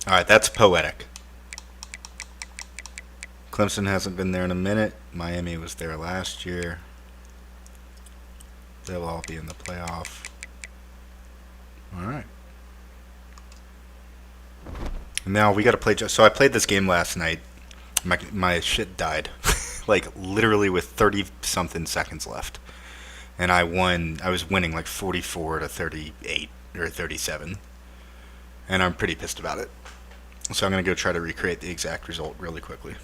All right, that's poetic. Clemson hasn't been there in a minute. Miami was there last year. They'll all be in the playoff. All right. Now we got to play. So I played this game last night. My shit died, like literally with 30 something seconds left, and I won. I was winning like 44 to 38 or 37, and I'm pretty pissed about it. So I'm gonna go try to recreate the exact result really quickly.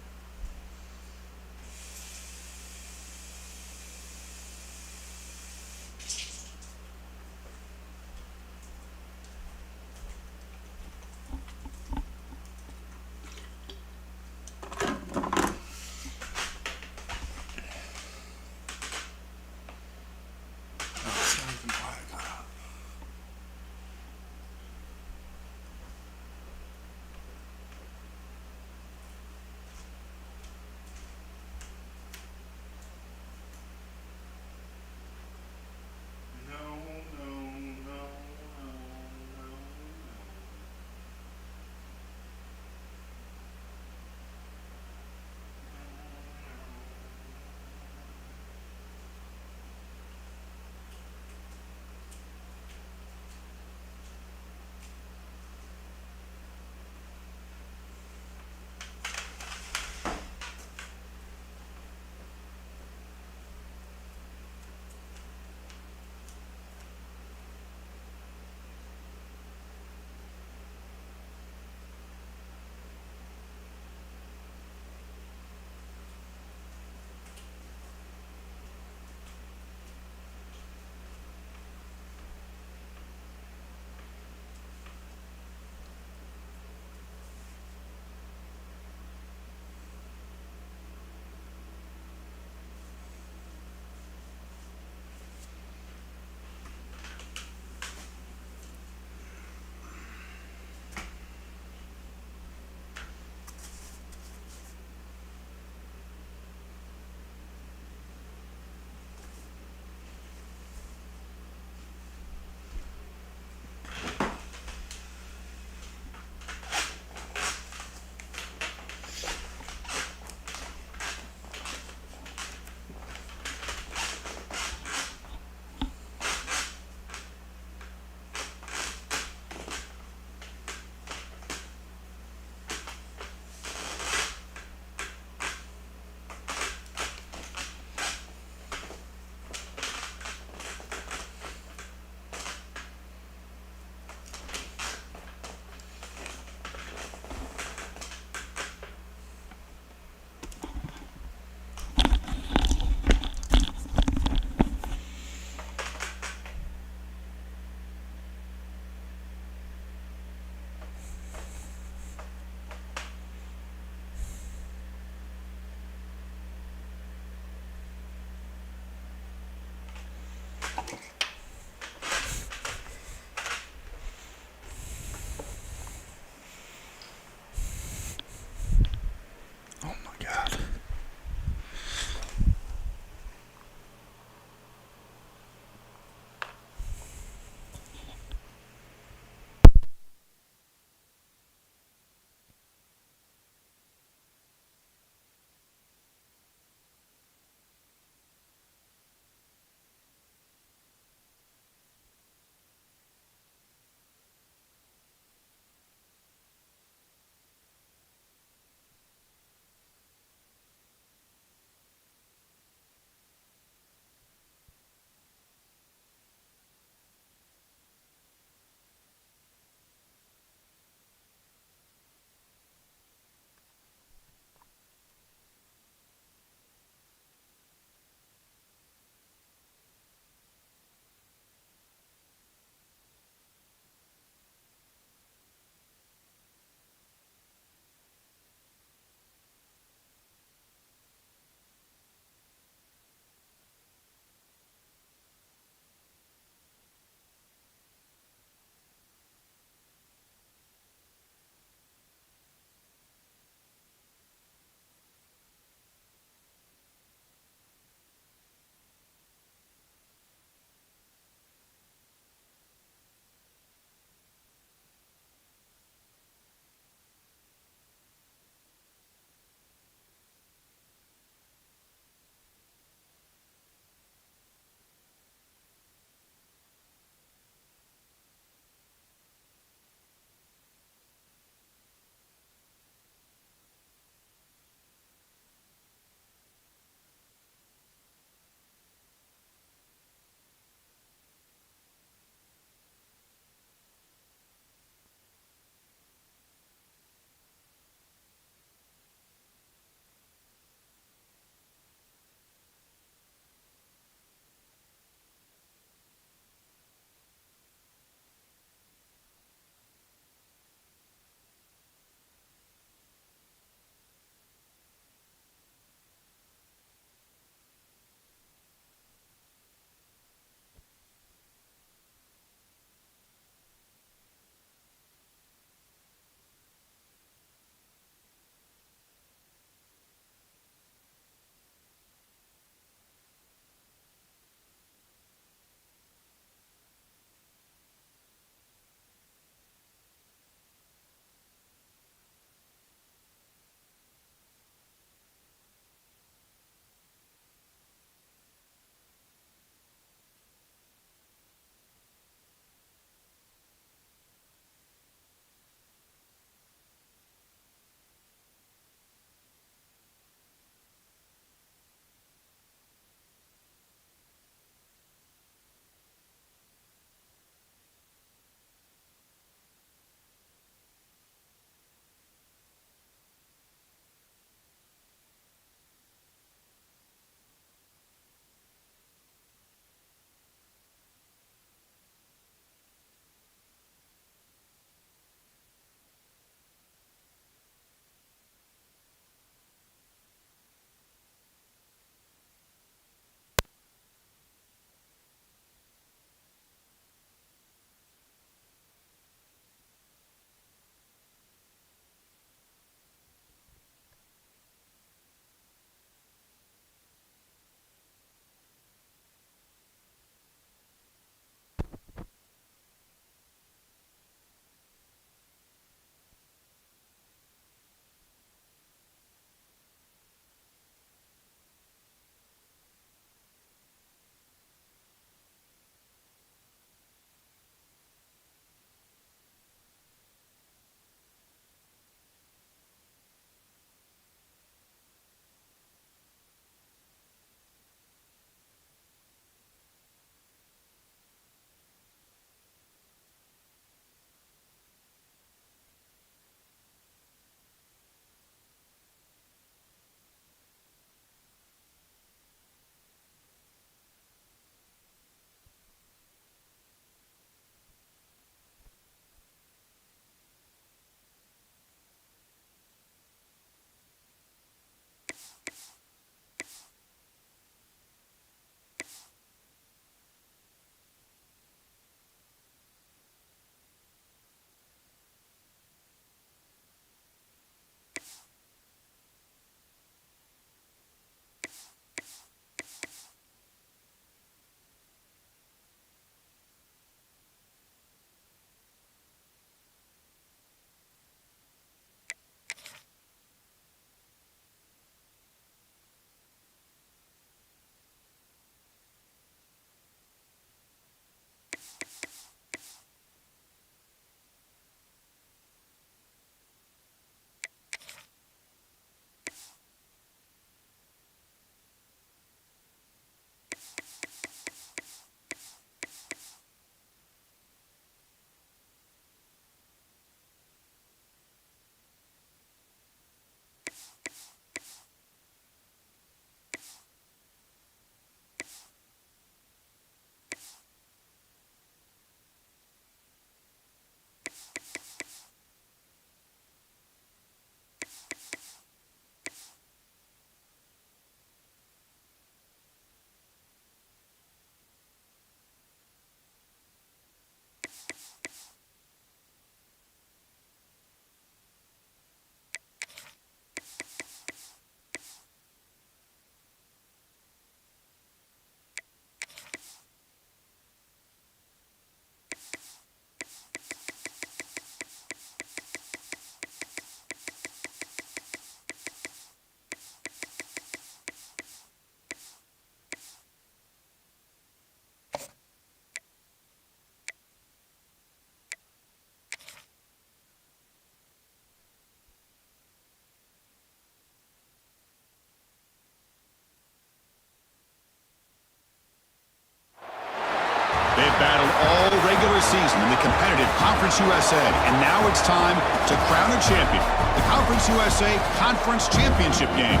battled all regular season in the competitive Conference USA, and now it's time to crown a champion. The Conference USA Conference Championship game.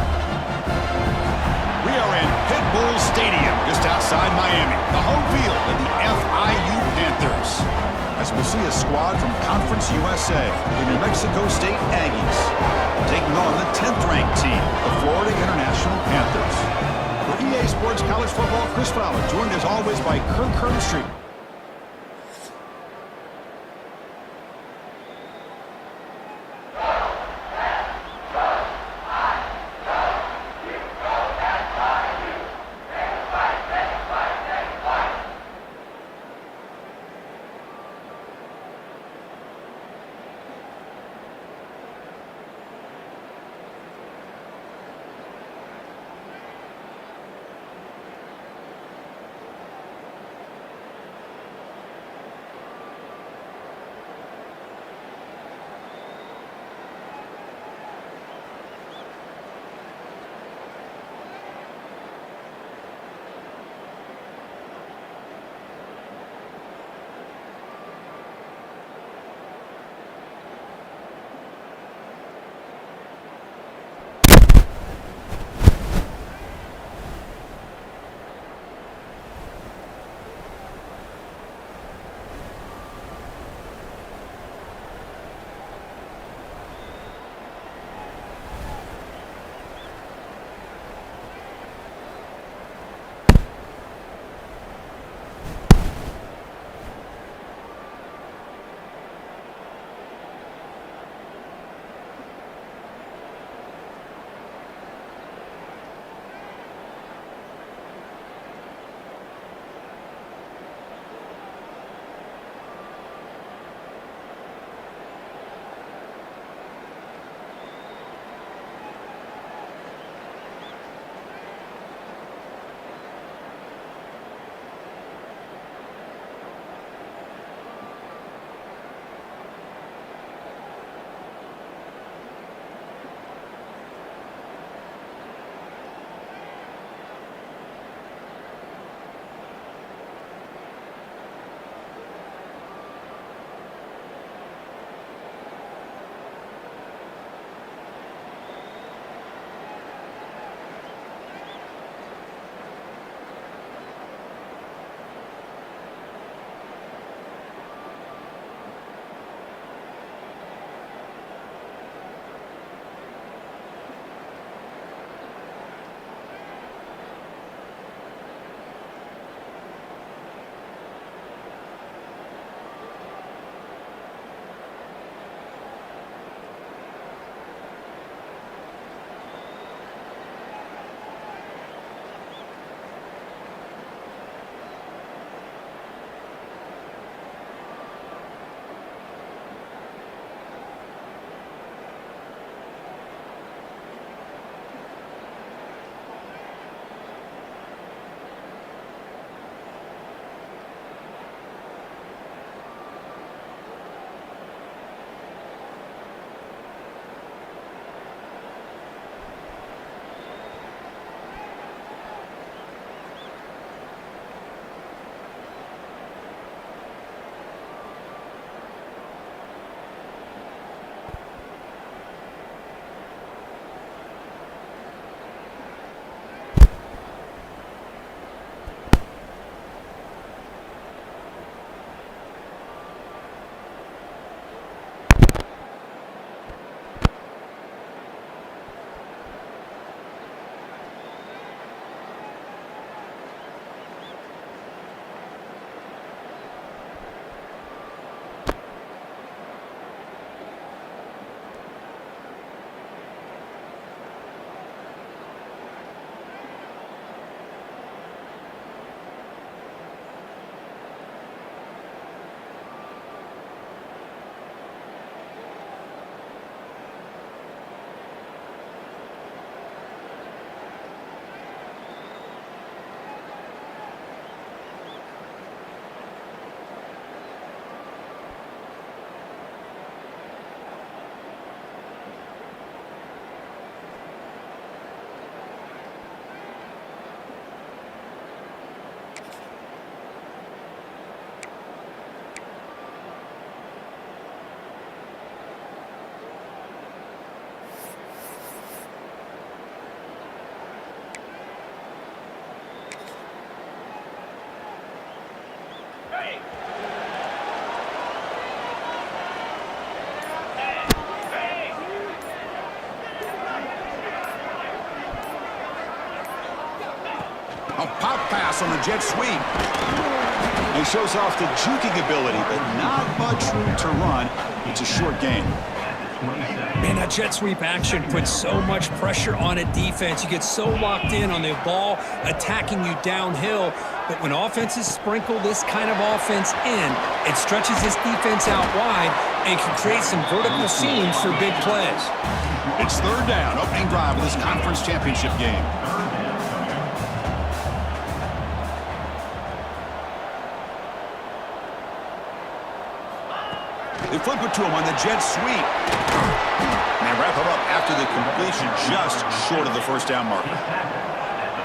We are in Pit Bull Stadium, just outside Miami, the home field of the FIU Panthers. As we'll see a squad from Conference USA, the New Mexico State Aggies, taking on the 10th-ranked team, the Florida International Panthers. For EA Sports College Football, Chris Fowler, joined as always by Kirk Herbstreit. A pop pass on the jet sweep. He shows off the juking ability, but not much room to run. It's a short gain. Man, that jet sweep action puts so much pressure on a defense. You get so locked in on the ball attacking you downhill. But when offenses sprinkle this kind of offense in, it stretches this defense out wide and can create some vertical seams for big plays. It's third down, opening drive of this conference championship game. They flip it to him on the jet sweep. And they wrap him up after the completion just short of the first down marker.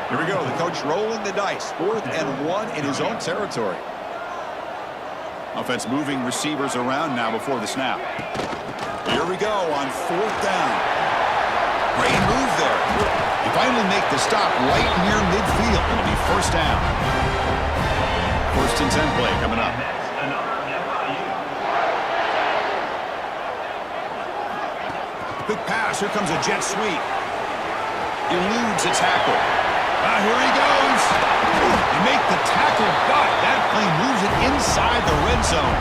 Here we go, the coach rolling the dice. 4th and 1 in his own territory. Offense moving receivers around now before the snap. Here we go on 4th down. Great move there. They finally make the stop right near midfield. It'll be first down. 1st and 10 play coming up. Quick pass. Here comes a jet sweep. Eludes a tackle. Here he goes. They make the tackle, but that play moves it inside the red zone.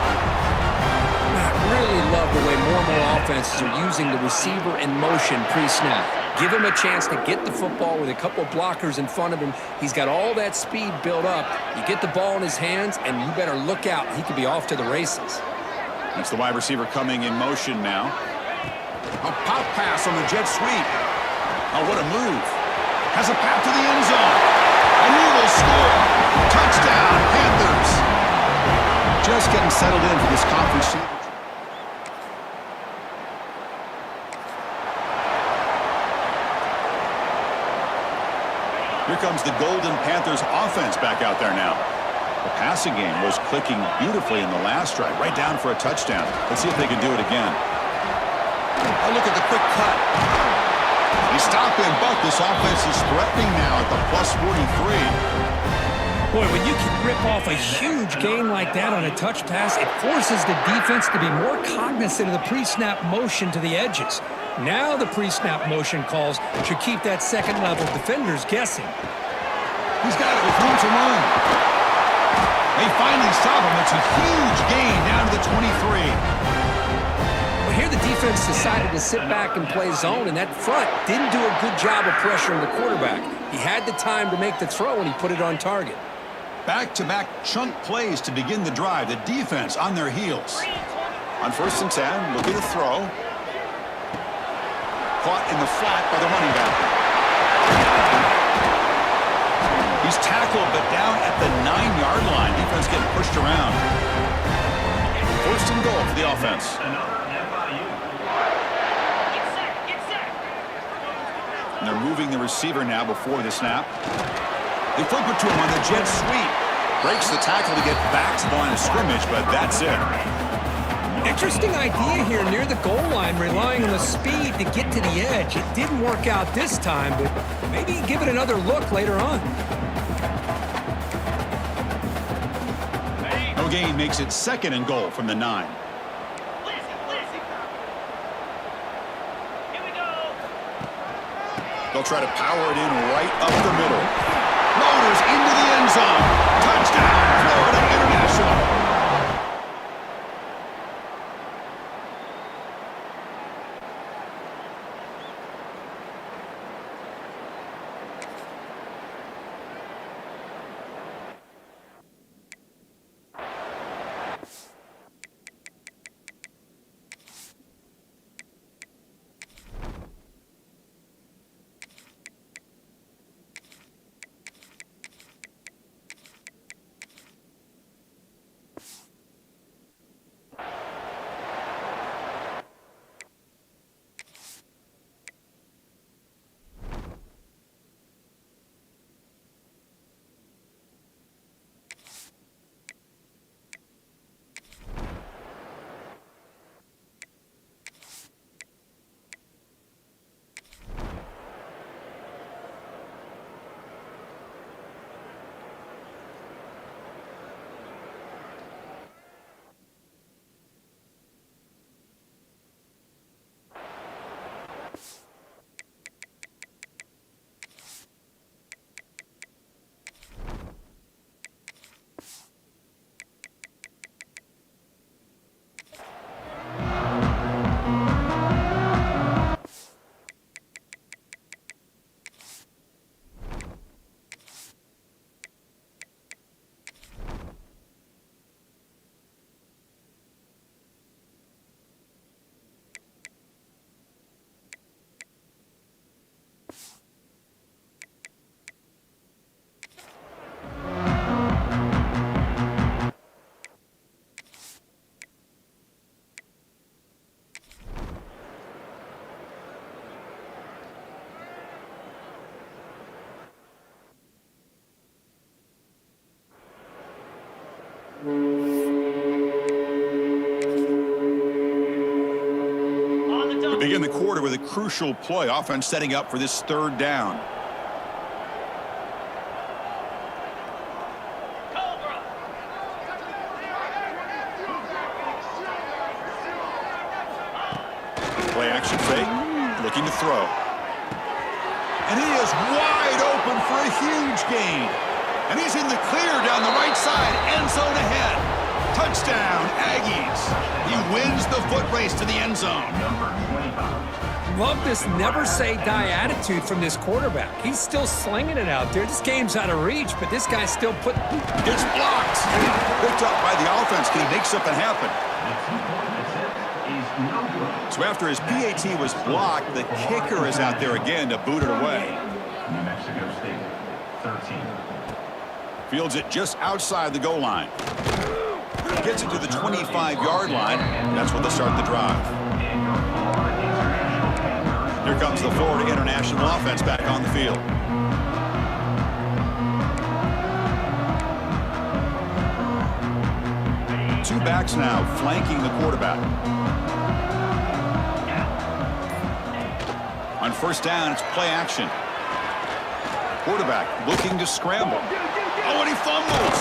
I really love the way more and more offenses are using the receiver in motion pre-snap. Give him a chance to get the football with a couple of blockers in front of him. He's got all that speed built up. You get the ball in his hands, and you better look out. He could be off to the races. That's the wide receiver coming in motion now. A pop pass on the jet sweep. Oh, what a move. Has a path to the end zone. And he will score. Touchdown, Panthers. Just getting settled in for this conference championship. Here comes the Golden Panthers offense back out there now. The passing game was clicking beautifully in the last drive, right down for a touchdown. Let's see if they can do it again. Oh, look at the quick cut. They stop him, but this offense is threatening now at the plus 43. Boy, when you can rip off a huge gain like that on a touch pass, it forces the defense to be more cognizant of the pre-snap motion to the edges. Now the pre-snap motion calls should keep that second-level defenders guessing. He's got it with room to run. They finally stop him. It's a huge gain down to the 23. But here the defense decided to sit back and play zone, and that front didn't do a good job of pressuring the quarterback. He had the time to make the throw, and he put it on target. Back-to-back chunk plays to begin the drive. The defense on their heels. On 1st and 10, looking to throw. Caught in the flat by the running back. He's tackled, but down at the 9-yard line. Defense getting pushed around. 1st and goal for the offense. And they're moving the receiver now before the snap. They flip it to him on the jet sweep. Breaks the tackle to get back to the line of scrimmage, but that's it. Interesting idea here near the goal line, relying on the speed to get to the edge. It didn't work out this time, but maybe give it another look later on. No gain makes it 2nd and goal from the 9. They'll try to power it in right up the middle. Floaters into the end zone. Touchdown, Florida International. We begin the quarter with a crucial play. Offense setting up for this third down. Play action fake, looking to throw. And he is wide open for a huge gain. And he's in the clear down the right side, end zone ahead. Touchdown, Aggies. He wins the foot race to the end zone. Love this never-say-die attitude from this quarterback. He's still slinging it out there. This game's out of reach, but this guy's still put... It's blocked. Picked up by the offense. Can he make something happen? So after his PAT was blocked, the kicker is out there again to boot it away. New Mexico State, 13. Fields it just outside the goal line. Gets it to the 25-yard line. That's when they start the drive. Here comes the Florida International offense back on the field. Two backs now flanking the quarterback. On first down, it's play action. Quarterback looking to scramble. Oh, and he fumbles.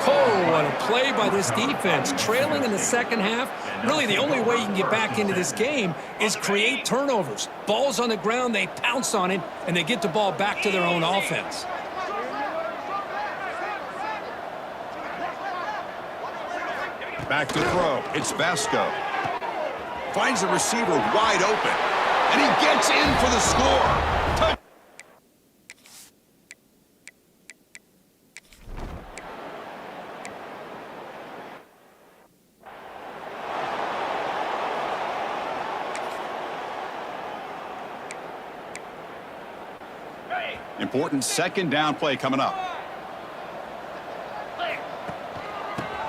Oh, what a play by this defense. Trailing in the second half. Really, the only way you can get back into this game is create turnovers. Ball's on the ground, they pounce on it, and they get the ball back to their own offense. Back to throw. It's Vasco. Finds the receiver wide open. And he gets in for the score. Important second down play coming up.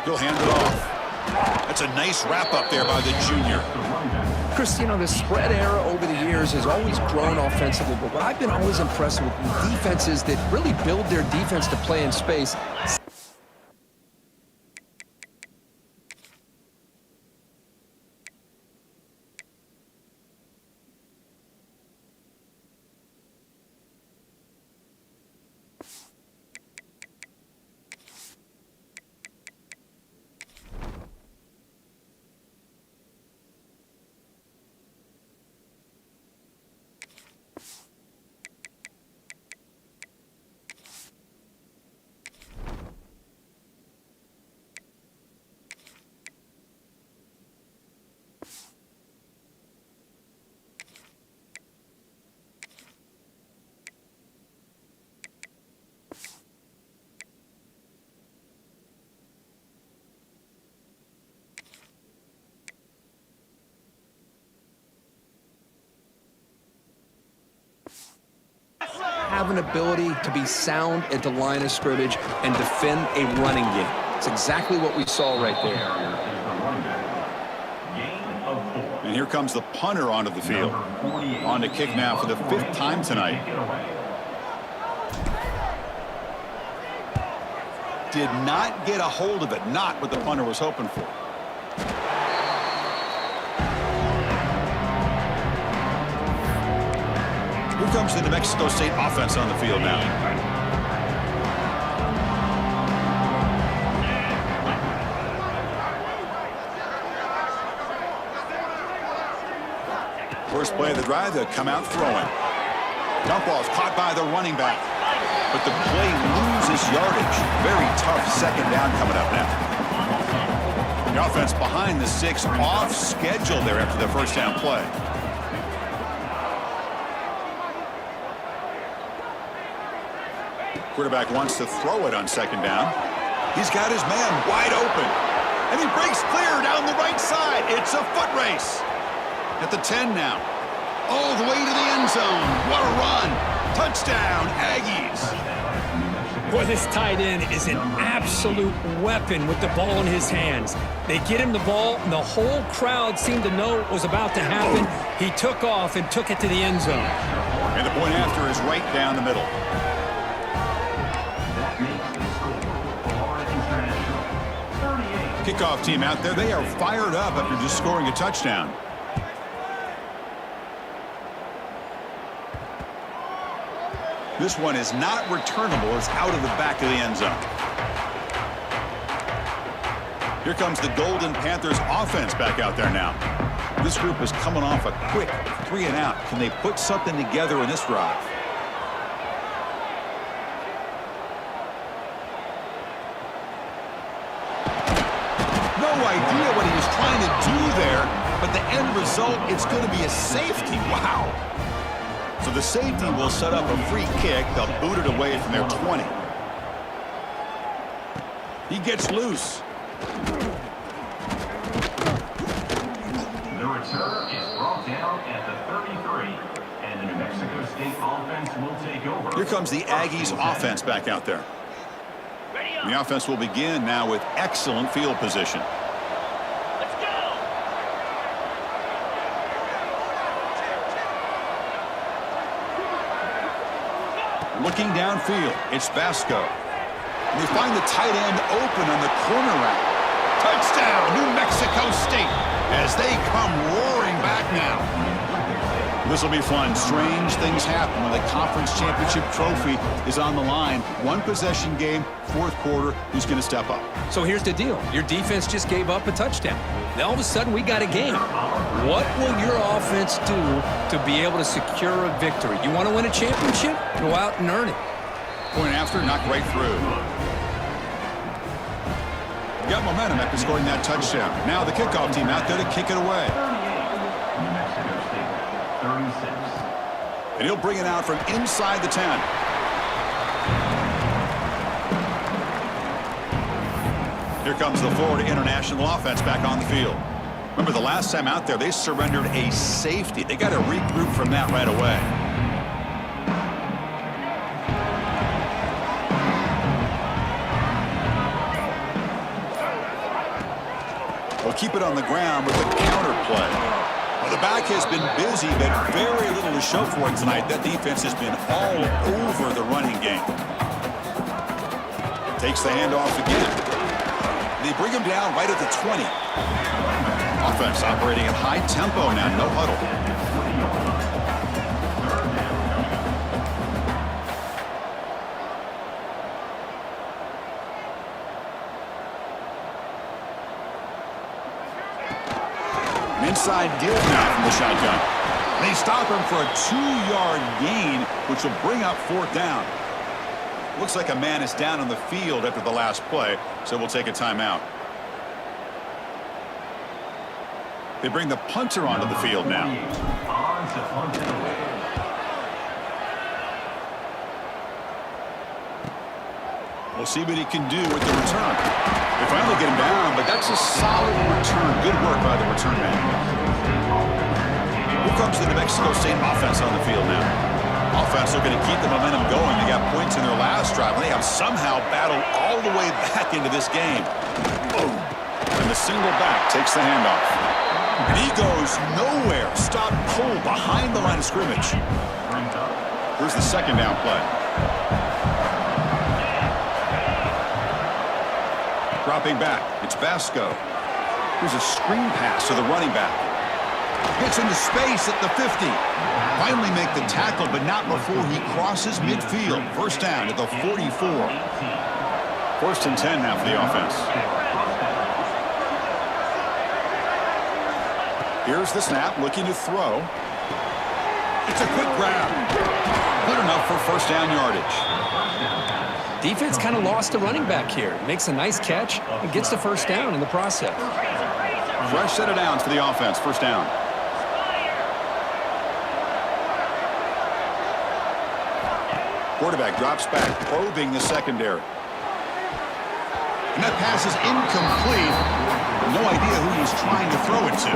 He'll hand it off. That's a nice wrap up there by the junior. Chris, you know, the spread era over the years has always grown offensively, but what I've been always impressed with defenses that really build their defense to play in space. Have an ability to be sound at the line of scrimmage and defend a running game. It's exactly what we saw right there. And here comes the punter onto the field. On to kick now for the 5th time tonight. Did not get a hold of it. Not what the punter was hoping for. Here comes the New Mexico State offense on the field now. First play of the drive, they'll come out throwing. Dump ball's caught by the running back. But the play loses yardage. Very tough second down coming up now. The offense behind the 6, off schedule there after the first down play. Quarterback wants to throw it on second down. He's got his man wide open. And he breaks clear down the right side. It's a foot race. At the 10 now. All the way to the end zone. What a run. Touchdown, Aggies. Boy, this tight end is an absolute weapon with the ball in his hands. They get him the ball, and the whole crowd seemed to know what was about to happen. He took off and took it to the end zone. And the point after is right down the middle. Kickoff team out there, they are fired up after just scoring a touchdown. This one is not returnable. It's out of the back of the end zone. Here comes the Golden Panthers offense back out there now. This group is coming off a quick 3-and-out. Can they put something together in this drive? No idea what he was trying to do there, but the end result, it's going to be a safety. Wow. So the safety will set up a free kick. They'll boot it away from their 20. He gets loose. The return is brought down at the 33, and the New Mexico State offense will take over. Here comes the Aggies offense back out there. The offense will begin now with excellent field position. Looking downfield, it's Vasco. And they find the tight end open on the corner route. Touchdown, New Mexico State, as they come roaring back now. This will be fun. Strange things happen when the conference championship trophy is on the line. One possession game, fourth quarter, who's going to step up? So here's the deal. Your defense just gave up a touchdown. Now all of a sudden we got a game. What will your offense do to be able to secure a victory? You want to win a championship? Go out and earn it. Point after, knocked right through. Got momentum after scoring that touchdown. Now the kickoff team out there to kick it away. New Mexico State, 36. And he'll bring it out from inside the 10. Here comes the Florida International offense back on the field. Remember, the last time out there, they surrendered a safety. They got to regroup from that right away. We'll keep it on the ground with a counter play. Well, the back has been busy, but very little to show for it tonight. That defense has been all over the running game. Takes the handoff again. They bring him down right at the 20. Offense operating at high tempo now, no huddle. An inside deal now from the shotgun. They stop him for a 2-yard gain, which will bring up fourth down. Looks like a man is down on the field after the last play, so we'll take a timeout. They bring the punter onto the field now. On to punt it away. We'll see what he can do with the return. They finally get him down, but that's a solid return. Good work by the return man. Here comes the New Mexico State offense on the field now. Offense looking to keep the momentum going. They got points in their last drive, and they have somehow battled all the way back into this game. Boom. And the single back takes the handoff. And he goes nowhere. Stop pull behind the line of scrimmage. Here's the second down play. Dropping back, it's Vasco. Here's a screen pass to the running back. Gets into space at the 50. Finally make the tackle, but not before he crosses midfield. First down at the 44. First and 10 now for the offense. Here's the snap, looking to throw. It's a quick grab. Good enough for first down yardage. Defense kind of lost the running back here. Makes a nice catch and gets the first down in the process. Fresh set of downs for the offense. First down. Quarterback drops back, probing the secondary. And that pass is incomplete. No idea who he was trying to throw it to.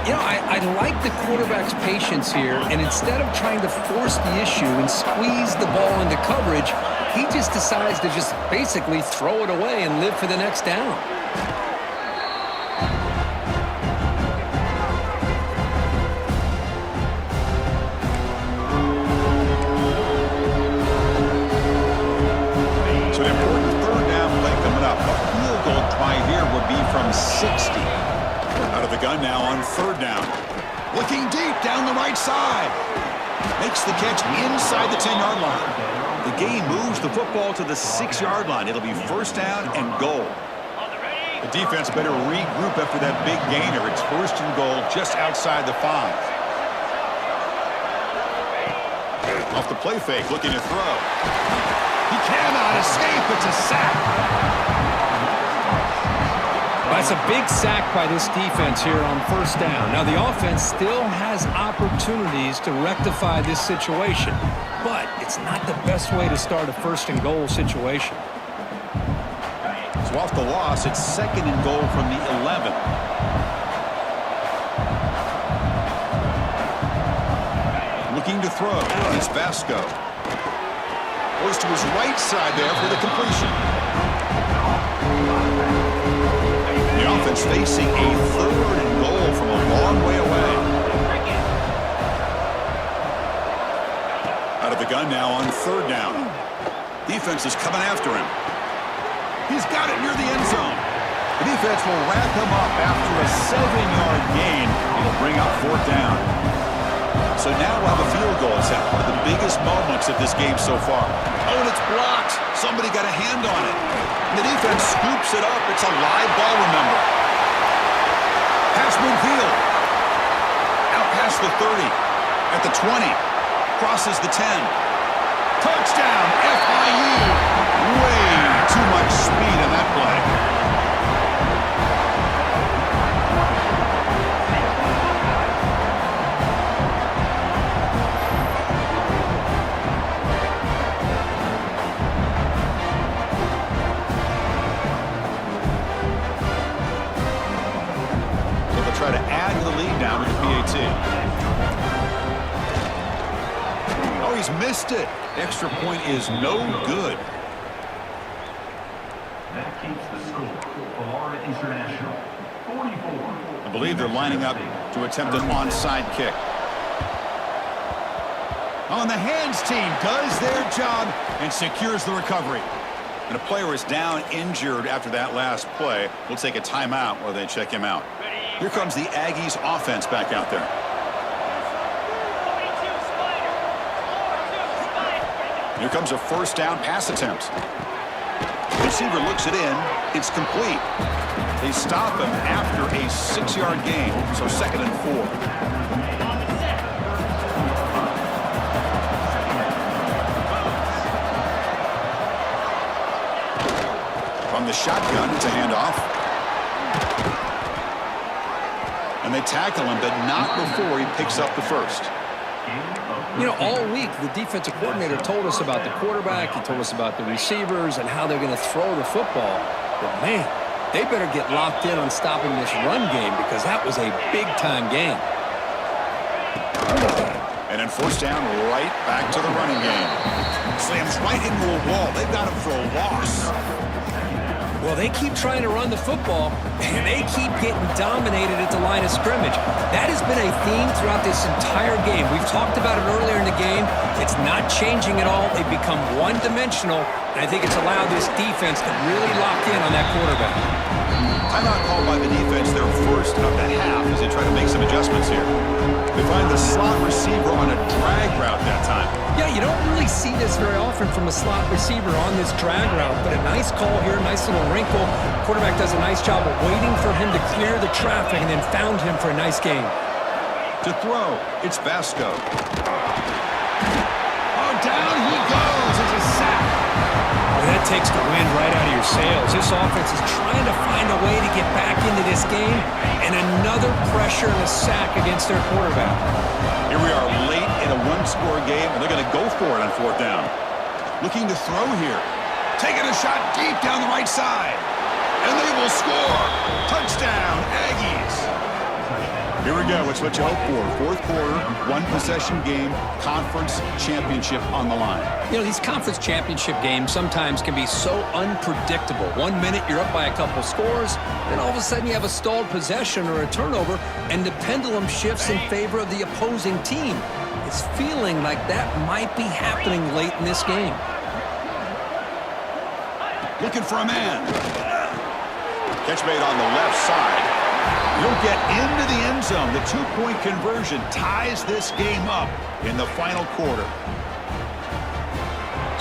You know, I like the quarterback's patience here, and instead of trying to force the issue and squeeze the ball into coverage, he just decides to just basically throw it away and live for the next down. So an important third down play coming up. A field goal try here would be from 60. Out of the gun now on third down. Looking deep down the right side. Makes the catch inside the 10-yard line. The gain moves the football to the 6-yard line. It'll be first down and goal. The defense better regroup after that big gainer. It's first and goal just outside the 5. Off the play fake, looking to throw. He cannot escape. It's a sack. That's a big sack by this defense here on first down. Now, the offense still has opportunities to rectify this situation, but it's not the best way to start a first and goal situation. So off the loss, it's second and goal from the 11. Looking to throw. It's Vasco. Goes to his right side there for the completion. The offense facing a third and goal from a long way away. Out of the gun now on third down. Defense is coming after him. He's got it near the end zone. The defense will wrap him up after a 7-yard gain. It'll bring up fourth down. So now we'll have a field goal attempt, one of the biggest moments of this game so far. Oh, and it's blocked. Somebody got a hand on it. And the defense scoops it up. It's a live ball, remember. Pass midfield. Out past the 30. At the 20. Crosses the 10. Touchdown, FIU. Way too much speed in that play. Try to add to the lead now with the PAT. Oh, he's missed it. Extra point is no good. That keeps the score. Florida International, 44. I believe they're lining up to attempt an onside kick. Oh, and the hands team does their job and secures the recovery. And a player is down injured after that last play. We'll take a timeout while they check him out. Here comes the Aggies offense back out there. Here comes a first down pass attempt. The receiver looks it in. It's complete. They stop him after a 6-yard gain, so second and 4. From the shotgun, it's a handoff. And they tackle him, but not before he picks up the first. You know, all week, the defensive coordinator told us about the quarterback. He told us about the receivers and how they're going to throw the football. But, man, they better get locked in on stopping this run game because that was a big-time game. And then first down, right back to the running game. Slams right into a wall. They've got him for a loss. Well, they keep trying to run the football, and they keep getting dominated at the line of scrimmage. That has been a theme throughout this entire game. We've talked about it earlier in the game. It's not changing at all. They've become one-dimensional, and I think it's allowed this defense to really lock in on that quarterback. Timeout called by the defense, their first of the half, as they try to make some adjustments here. They find the slot receiver on a drag route that time. Yeah, you don't really see this very often from a slot receiver on this drag route, but a nice call here, nice little wrinkle. Quarterback does a nice job of waiting for him to clear the traffic and then found him for a nice gain. To throw, it's Vasco. Oh, down he goes. It's a sack. Well, that takes the wind right out of your sails. This offense is trying to find a way to get back into this game, and another pressure and a sack against their quarterback. Here we are late in a one-score game, and they're going to go for it on fourth down. Looking to throw here. Taking a shot deep down the right side. And they will score. Touchdown, Aggies. Here we go. It's what you hope for. Fourth quarter, one-possession game, conference championship on the line. You know, these conference championship games sometimes can be so unpredictable. 1 minute you're up by a couple scores, then all of a sudden you have a stalled possession or a turnover, and the pendulum shifts in favor of the opposing team. It's feeling like that might be happening late in this game. Looking for a man. Catch made on the left side. He'll get into the end zone. The two-point conversion ties this game up in the final quarter.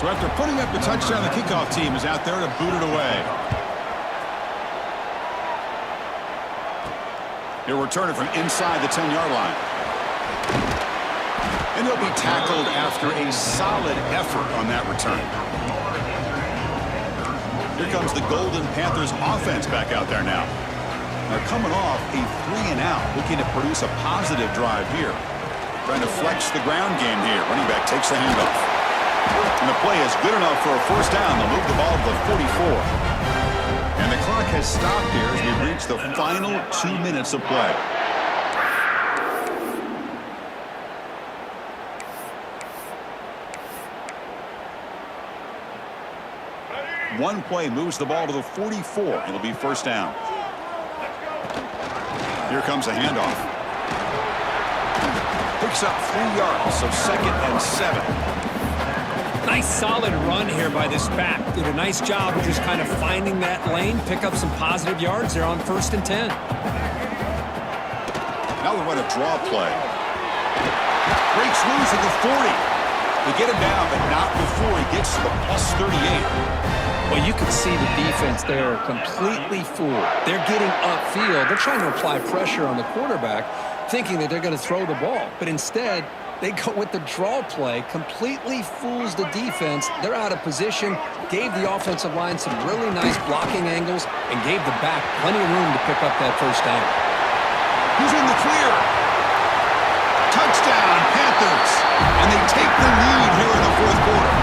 So after putting up the touchdown, the kickoff team is out there to boot it away. He'll return it from inside the 10-yard line. And he'll be tackled after a solid effort on that return. Here comes the Golden Panthers offense back out there now. They're coming off a 3-and-out, looking to produce a positive drive here. Trying to flex the ground game here. Running back takes the handoff. And the play is good enough for a first down. They'll move the ball to the 44. And the clock has stopped here as we've reached the final 2 minutes of play. One play moves the ball to the 44. It'll be first down. Here comes a handoff. Picks up 3 yards, so 2nd and 7. Nice solid run here by this back. Did a nice job of just kind of finding that lane, pick up some positive yards there on 1st and 10. Now we want a draw play. Breaks loose at the 40. They get him down, but not before he gets to the plus 38. Well, you can see the defense there completely fooled. They're getting upfield. They're trying to apply pressure on the quarterback, thinking that they're going to throw the ball. But instead, they go with the draw play, completely fools the defense. They're out of position, gave the offensive line some really nice blocking angles, and gave the back plenty of room to pick up that first down. He's in the clear. Touchdown, Panthers. And they take the lead here in the fourth quarter.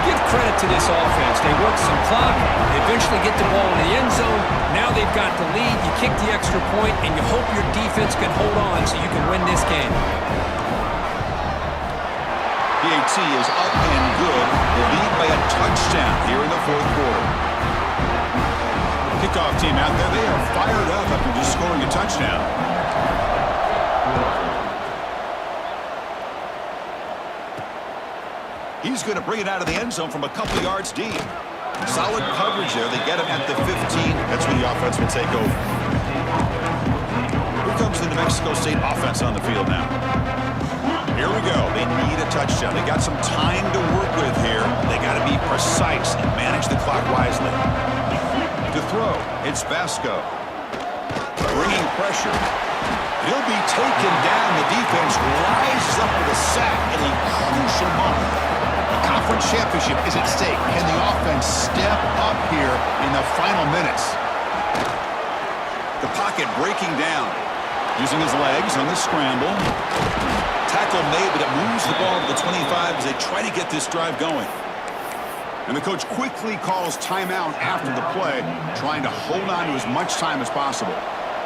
Give credit to this offense. They work some clock. They eventually get the ball in the end zone. Now they've got the lead. You kick the extra point, and you hope your defense can hold on so you can win this game. PAT is up and good. The lead by a touchdown here in the fourth quarter. Kickoff team out there. They are fired up after just scoring a touchdown. He's going to bring it out of the end zone from a couple yards deep. Solid coverage there. They get him at the 15. That's when the offense will take over. Here comes the New Mexico State offense on the field now. Here we go. They need a touchdown. They got some time to work with here. They got to be precise and manage the clock wisely. To throw, it's Vasco. Bringing pressure. He'll be taken down. The defense rises up with a sack in a crucial moment. The conference championship is at stake. Can the offense step up here in the final minutes? The pocket breaking down. Using his legs on the scramble. Tackle made, but it moves the ball to the 25 as they try to get this drive going. And the coach quickly calls timeout after the play, trying to hold on to as much time as possible.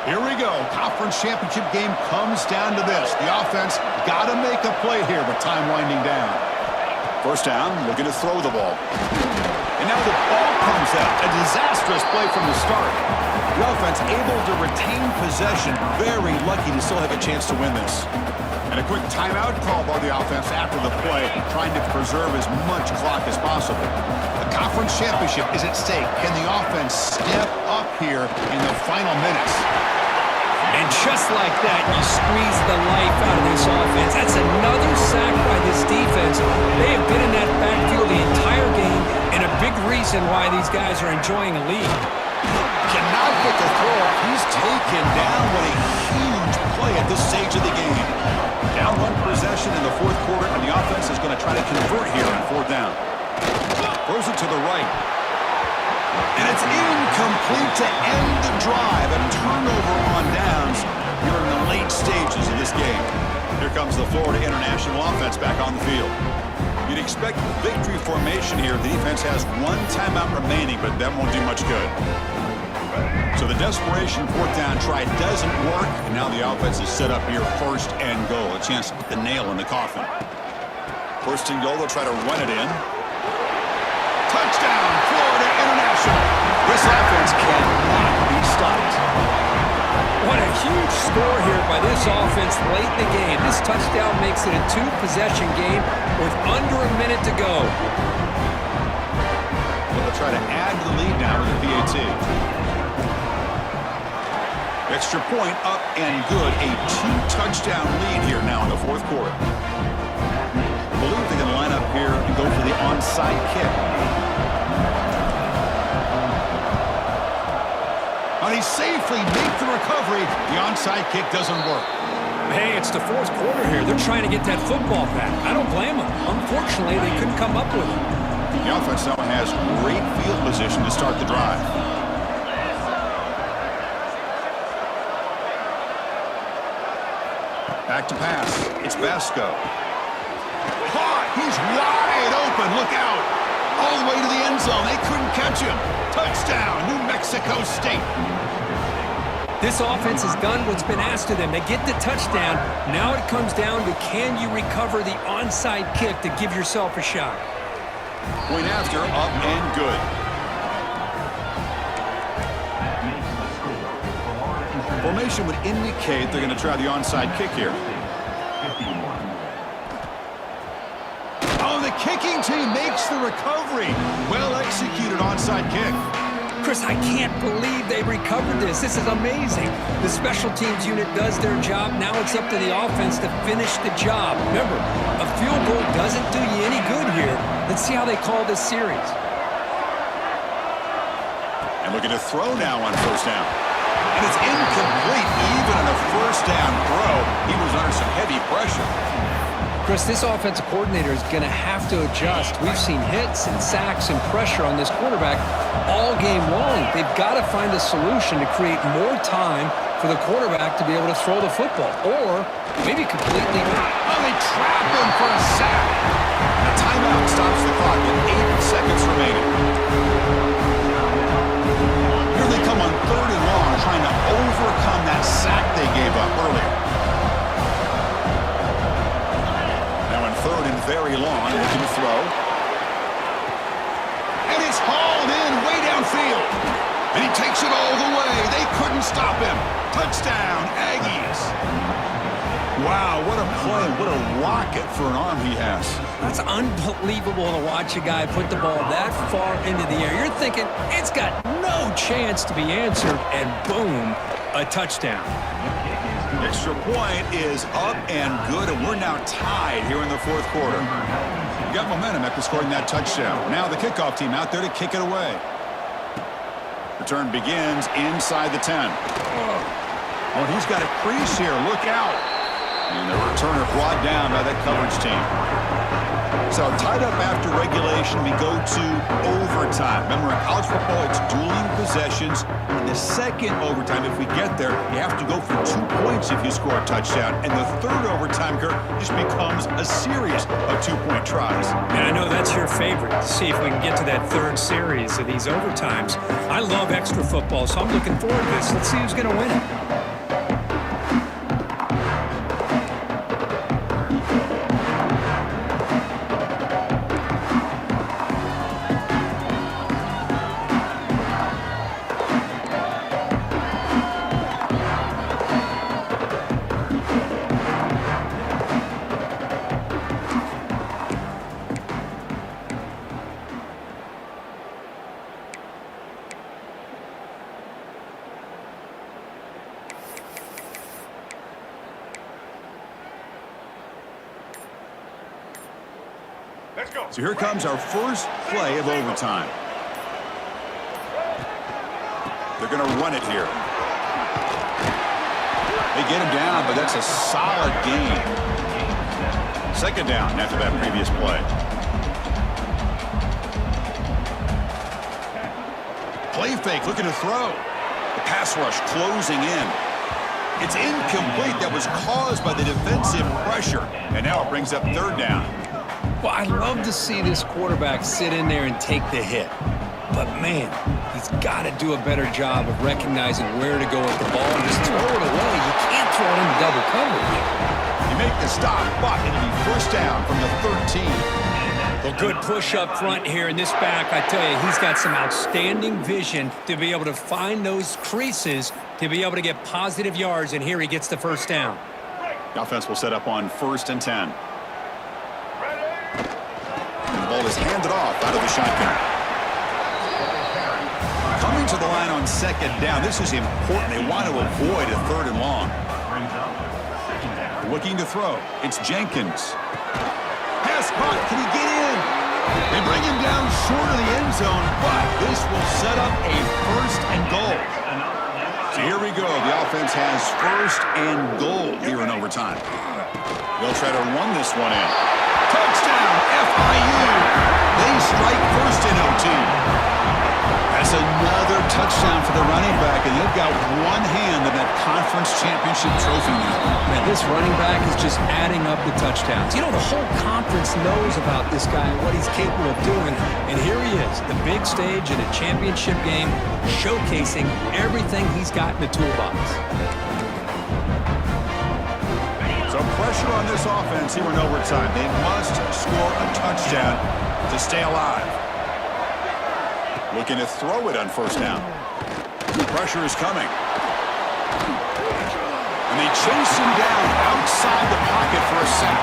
Here we go. Conference championship game comes down to this. The offense got to make a play here, but time winding down. First down, looking to throw the ball. And now the ball comes out. A disastrous play from the start. The offense able to retain possession. Very lucky to still have a chance to win this. And a quick timeout call by the offense after the play, trying to preserve as much clock as possible. The conference championship is at stake. Can the offense step up here in the final minutes? And just like that, you squeeze the life out of this offense. That's another sack by this defense. They have been in that backfield the entire game, and a big reason why these guys are enjoying a lead. Cannot get the throw. He's taken down. What a huge play at this stage of the game. Down one possession in the fourth quarter, and the offense is going to try to convert here on fourth down. Throws it to the right. And it's incomplete to end the drive. A turnover on downs here in the late stages of this game. Here comes the Florida International offense back on the field. You'd expect victory formation here. The defense has one timeout remaining, but that won't do much good. So the desperation fourth down try doesn't work, and now the offense is set up here first and goal. A chance to put the nail in the coffin. First and goal, they'll try to run it in. Touchdown, Florida International. This offense cannot be stopped. What a huge score here by this offense late in the game. This touchdown makes it a two-possession game with under a minute to go. Well, they'll try to add to the lead now with the PAT. Extra point up and good. A 2-touchdown lead here now in the fourth quarter. I believe they're going to line up here and go for the onside kick. And he safely makes the recovery. The onside kick doesn't work. Hey, it's the fourth quarter here. They're trying to get that football back. I don't blame them. Unfortunately, they couldn't come up with it. The offense now has great field position to start the drive. Back to pass. It's Basco. Caught! He's wide open. Look out! All the way to the end zone. They couldn't catch him. Touchdown, New Mexico State. This offense has done what's been asked of them. They get the touchdown. Now it comes down to, can you recover the onside kick to give yourself a shot? Point after, up and good. Formation would indicate they're going to try the onside kick here. Oh, the kicking team makes the recovery. Well executed onside kick. Chris, I can't believe they recovered this. This is amazing. The special teams unit does their job. Now it's up to the offense to finish the job. Remember, a field goal doesn't do you any good here. Let's see how they call this series. And looking to throw now on first down. And it's incomplete even on a first down throw. He was under some heavy pressure. Chris, this offensive coordinator is going to have to adjust. We've seen hits and sacks and pressure on this quarterback all game long. They've got to find a solution to create more time for the quarterback to be able to throw the football, or maybe completely. Oh, they trap him for a sack. A timeout stops the clock with 8 seconds remaining. Here they come on 3rd and long, trying to overcome that sack they gave up earlier. Now in 3rd and very long, looking to throw. And it's hauled in way downfield. And he takes it all the way. They couldn't stop him. Touchdown, Aggies. Wow, what a play. What a rocket for an arm he has. That's unbelievable to watch a guy put the ball that far into the air. You're thinking it's got no chance to be answered, and boom, a touchdown. Extra point is up and good, and we're now tied here in the fourth quarter. We got momentum after scoring that touchdown. Now the kickoff team out there to kick it away. Return begins inside the 10. Oh, he's got a crease here. Look out. And the returner brought down by that coverage team. So tied up after regulation, we go to overtime. Remember, in college football, it's dueling possessions. In the second overtime, if we get there, you have to go for 2 points if you score a touchdown. And the third overtime, Kurt, just becomes a series of 2-point tries. And I know that's your favorite, to see if we can get to that third series of these overtimes. I love extra football, so I'm looking forward to this. Let's see who's going to win it. So here comes our first play of overtime. They're going to run it here. They get him down, but that's a solid gain. Second down after that previous play. Play fake, looking to throw. The pass rush closing in. It's incomplete. That was caused by the defensive pressure. And now it brings up third down. Well, I love to see this quarterback sit in there and take the hit. But, man, he's got to do a better job of recognizing where to go with the ball and just throw it away. You can't throw it into double coverage. You make the stop, but it'll be first down from the 13. Well, good push up front here in this back. I tell you, he's got some outstanding vision to be able to find those creases to be able to get positive yards, and here he gets the first down. The offense will set up on 1st and 10. And the ball is handed off out of the shotgun. Coming to the line on second down. This is important. They want to avoid a third and long. Looking to throw. It's Jenkins. Pass caught. Can he get in? They bring him down short of the end zone, but this will set up a first and goal. So here we go. The offense has first and goal here in overtime. They'll try to run this one in. Touchdown, FIU. They strike first in OT. That's another touchdown for the running back, and they've got one hand in that conference championship trophy now. Man, this running back is just adding up the touchdowns. You know, the whole conference knows about this guy and what he's capable of doing. And here he is, the big stage in a championship game, showcasing everything he's got in the toolbox. So pressure on this offense here in overtime. They must score a touchdown to stay alive. Looking to throw it on first down. Pressure is coming. And they chase him down outside the pocket for a sack.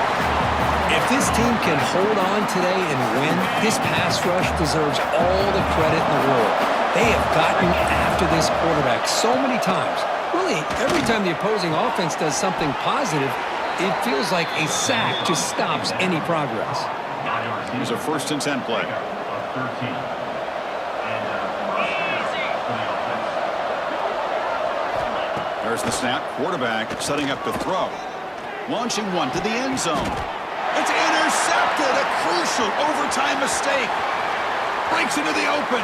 If this team can hold on today and win, this pass rush deserves all the credit in the world. They have gotten after this quarterback so many times. Really, every time the opposing offense does something positive, it feels like a sack just stops any progress. Here's a 1st and 10 play. There's the snap. Quarterback setting up to throw. Launching one to the end zone. It's intercepted. A crucial overtime mistake. Breaks into the open.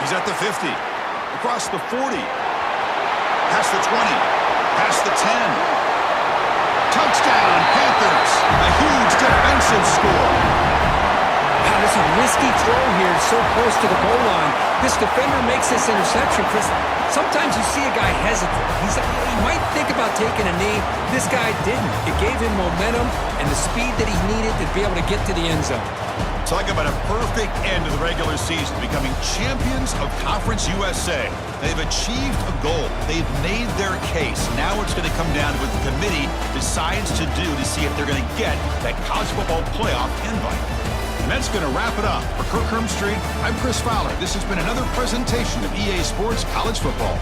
He's at the 50. Across the 40. Past the 20. Past the 10. Touchdown, Panthers. A huge defensive score. Wow, this is a risky throw here, so close to the goal line. This defender makes this interception because sometimes you see a guy hesitant. He might think about taking a knee. This guy didn't. It gave him momentum and the speed that he needed to be able to get to the end zone. Talk about a perfect end to the regular season, becoming champions of Conference USA. They've achieved a goal. They've made their case. Now it's going to come down to what the committee decides to do to see if they're going to get that college football playoff invite. And that's going to wrap it up. For Kirk Hermstreet, I'm Chris Fowler. This has been another presentation of EA Sports College Football.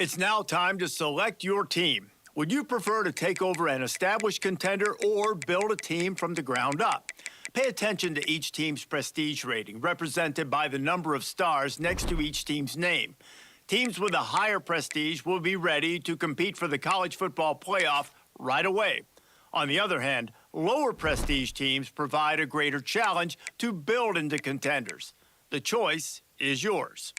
It's now time to select your team. Would you prefer to take over an established contender or build a team from the ground up? Pay attention to each team's prestige rating, represented by the number of stars next to each team's name. Teams with a higher prestige will be ready to compete for the college football playoff right away. On the other hand, lower prestige teams provide a greater challenge to build into contenders. The choice is yours.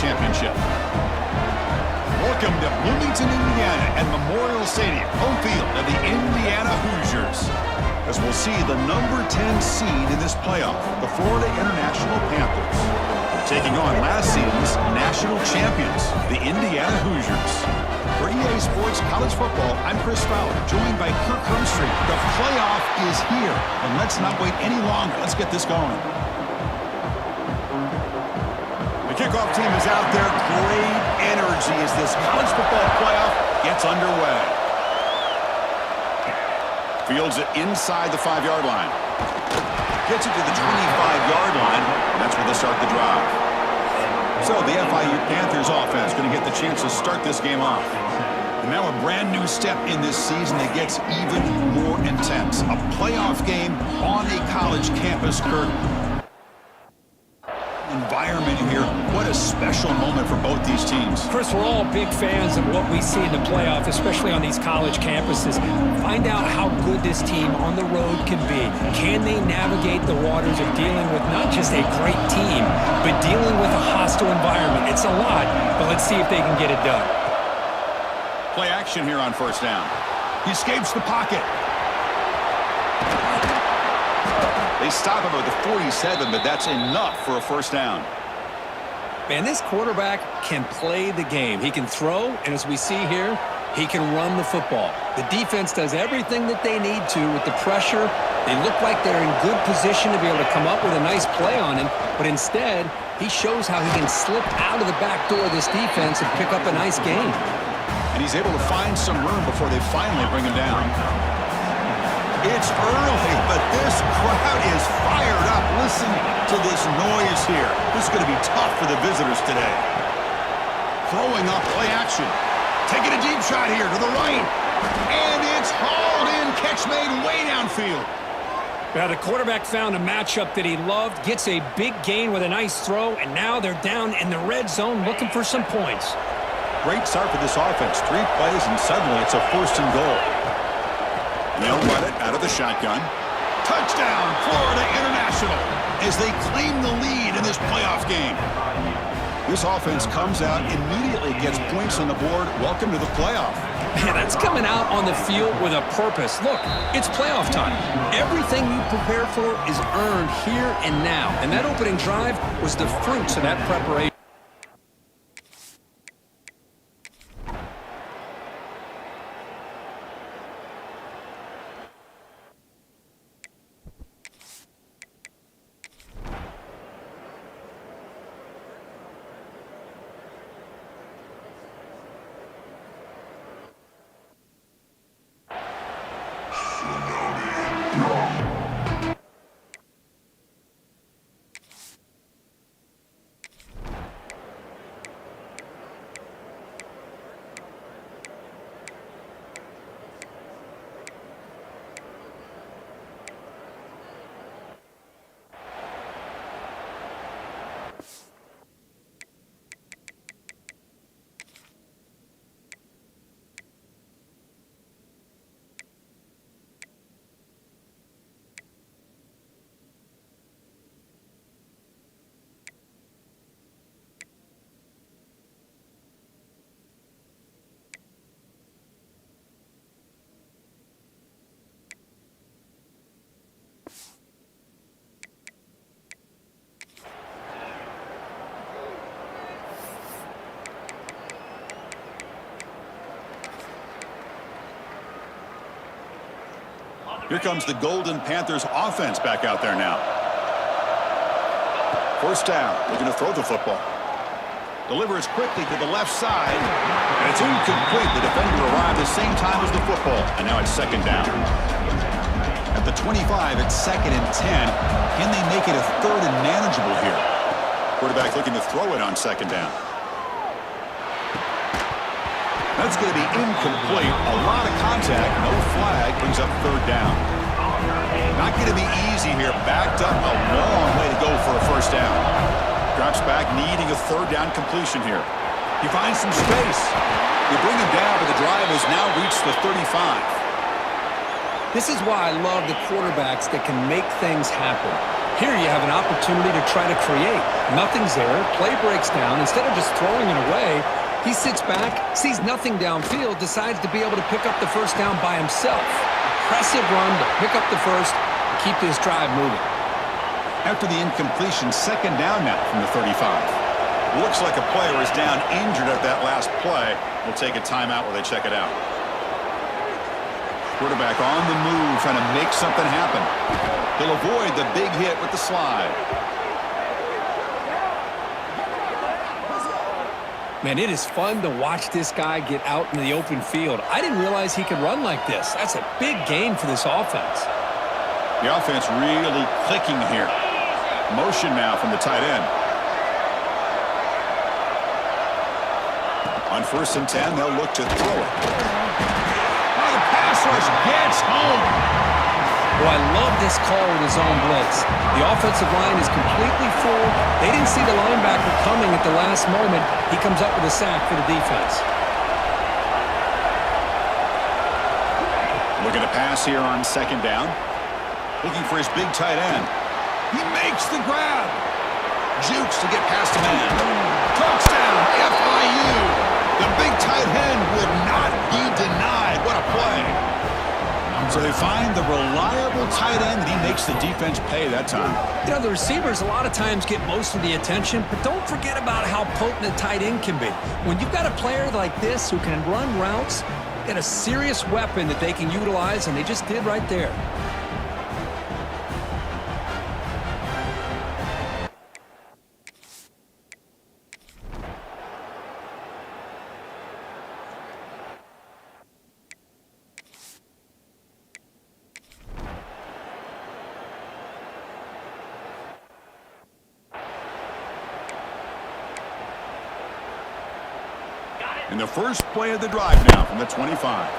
championship. Welcome to Bloomington, Indiana at Memorial Stadium, home field of the Indiana Hoosiers. As we'll see the number 10 seed in this playoff, the Florida International Panthers, taking on last season's national champions, the Indiana Hoosiers. For EA Sports College Football, I'm Chris Fowler, joined by Kirk Hermstreet. The playoff is here, and let's not wait any longer. Let's get this going. The kickoff team is out there. Great energy as this college football playoff gets underway. Fields it inside the 5-yard line. Gets it to the 25-yard line, and that's where they start the drive. So the FIU Panthers offense going to get the chance to start this game off. And now a brand new step in this season that gets even more intense. A playoff game on a college campus, Kirk. Environment here. What a special moment for both these teams. Chris, we're all big fans of what we see in the playoff, especially on these college campuses. Find out how good this team on the road can be. Can they navigate the waters of dealing with not just a great team, but dealing with a hostile environment? It's a lot, but let's see if they can get it done. Play action here on first down. He escapes the pocket. They stop him at the 47, but that's enough for a first down. Man, this quarterback can play the game. He can throw, and as we see here, he can run the football. The defense does everything that they need to with the pressure. They look like they're in good position to be able to come up with a nice play on him, but instead, he shows how he can slip out of the back door of this defense and pick up a nice gain. And he's able to find some room before they finally bring him down. It's early, but this crowd is fired up. Listen to this noise here. This is going to be tough for the visitors today. Throwing up play action. Taking a deep shot here to the right. And it's hauled in. Catch made way downfield. Now, the quarterback found a matchup that he loved, gets a big gain with a nice throw, and now they're down in the red zone looking for some points. Great start for this offense. 3 plays, and suddenly it's a 1st and goal. They'll run it out of the shotgun. Touchdown, Florida International, as they claim the lead in this playoff game. This offense comes out, immediately gets points on the board. Welcome to the playoff. Man, that's coming out on the field with a purpose. Look, it's playoff time. Everything you prepare for is earned here and now. And that opening drive was the fruits of that preparation. Here comes the Golden Panthers offense back out there now. First down. They're going to throw the football. Delivers quickly to the left side. And it's incomplete. The defender arrived the same time as the football. And now it's 2nd down. At the 25, it's 2nd and 10. Can they make it a 3rd and manageable here? Quarterback looking to throw it on 2nd down. That's going to be incomplete. A lot of contact. No flag. Brings up 3rd down. Not going to be easy here. Backed up a long way to go for a 1st down. Drops back, needing a 3rd down completion here. He finds some space. They bring him down, but the drive has now reached the 35. This is why I love the quarterbacks that can make things happen. Here you have an opportunity to try to create. Nothing's there. Play breaks down. Instead of just throwing it away, he sits back, sees nothing downfield, decides to be able to pick up the first down by himself. Impressive run to pick up the first and keep this drive moving. After the incompletion, second down now from the 35. Looks like a player is down injured at that last play. We'll take a timeout while they check it out. Quarterback on the move, trying to make something happen. He'll avoid the big hit with the slide. Man, it is fun to watch this guy get out in the open field. I didn't realize he could run like this. That's a big gain for this offense. The offense really clicking here. Motion now from the tight end. On 1st and 10, they'll look to throw it. Oh, the pass rush gets home. Oh, I love this call with his own blitz. The offensive line is completely full. They didn't see the linebacker coming at the last moment. He comes up with a sack for the defense. Looking to pass here on 2nd down. Looking for his big tight end. He makes the grab. Jukes to get past a man. Touchdown, FIU. The big tight end would not be denied. What a play. So they find the reliable tight end, and he makes the defense pay that time. You know, the receivers a lot of times get most of the attention, but don't forget about how potent a tight end can be. When you've got a player like this who can run routes, get a serious weapon that they can utilize, and they just did right there. And the first play of the drive now from the 25.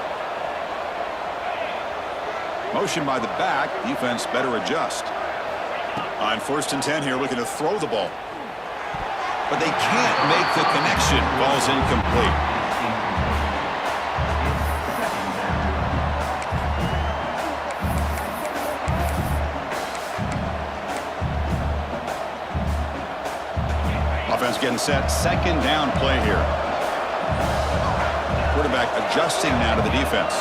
Motion by the back. Defense better adjust. On 1st and 10 here, looking to throw the ball. But they can't make the connection. Ball's incomplete. Offense getting set. 2nd down play here. Quarterback adjusting now to the defense.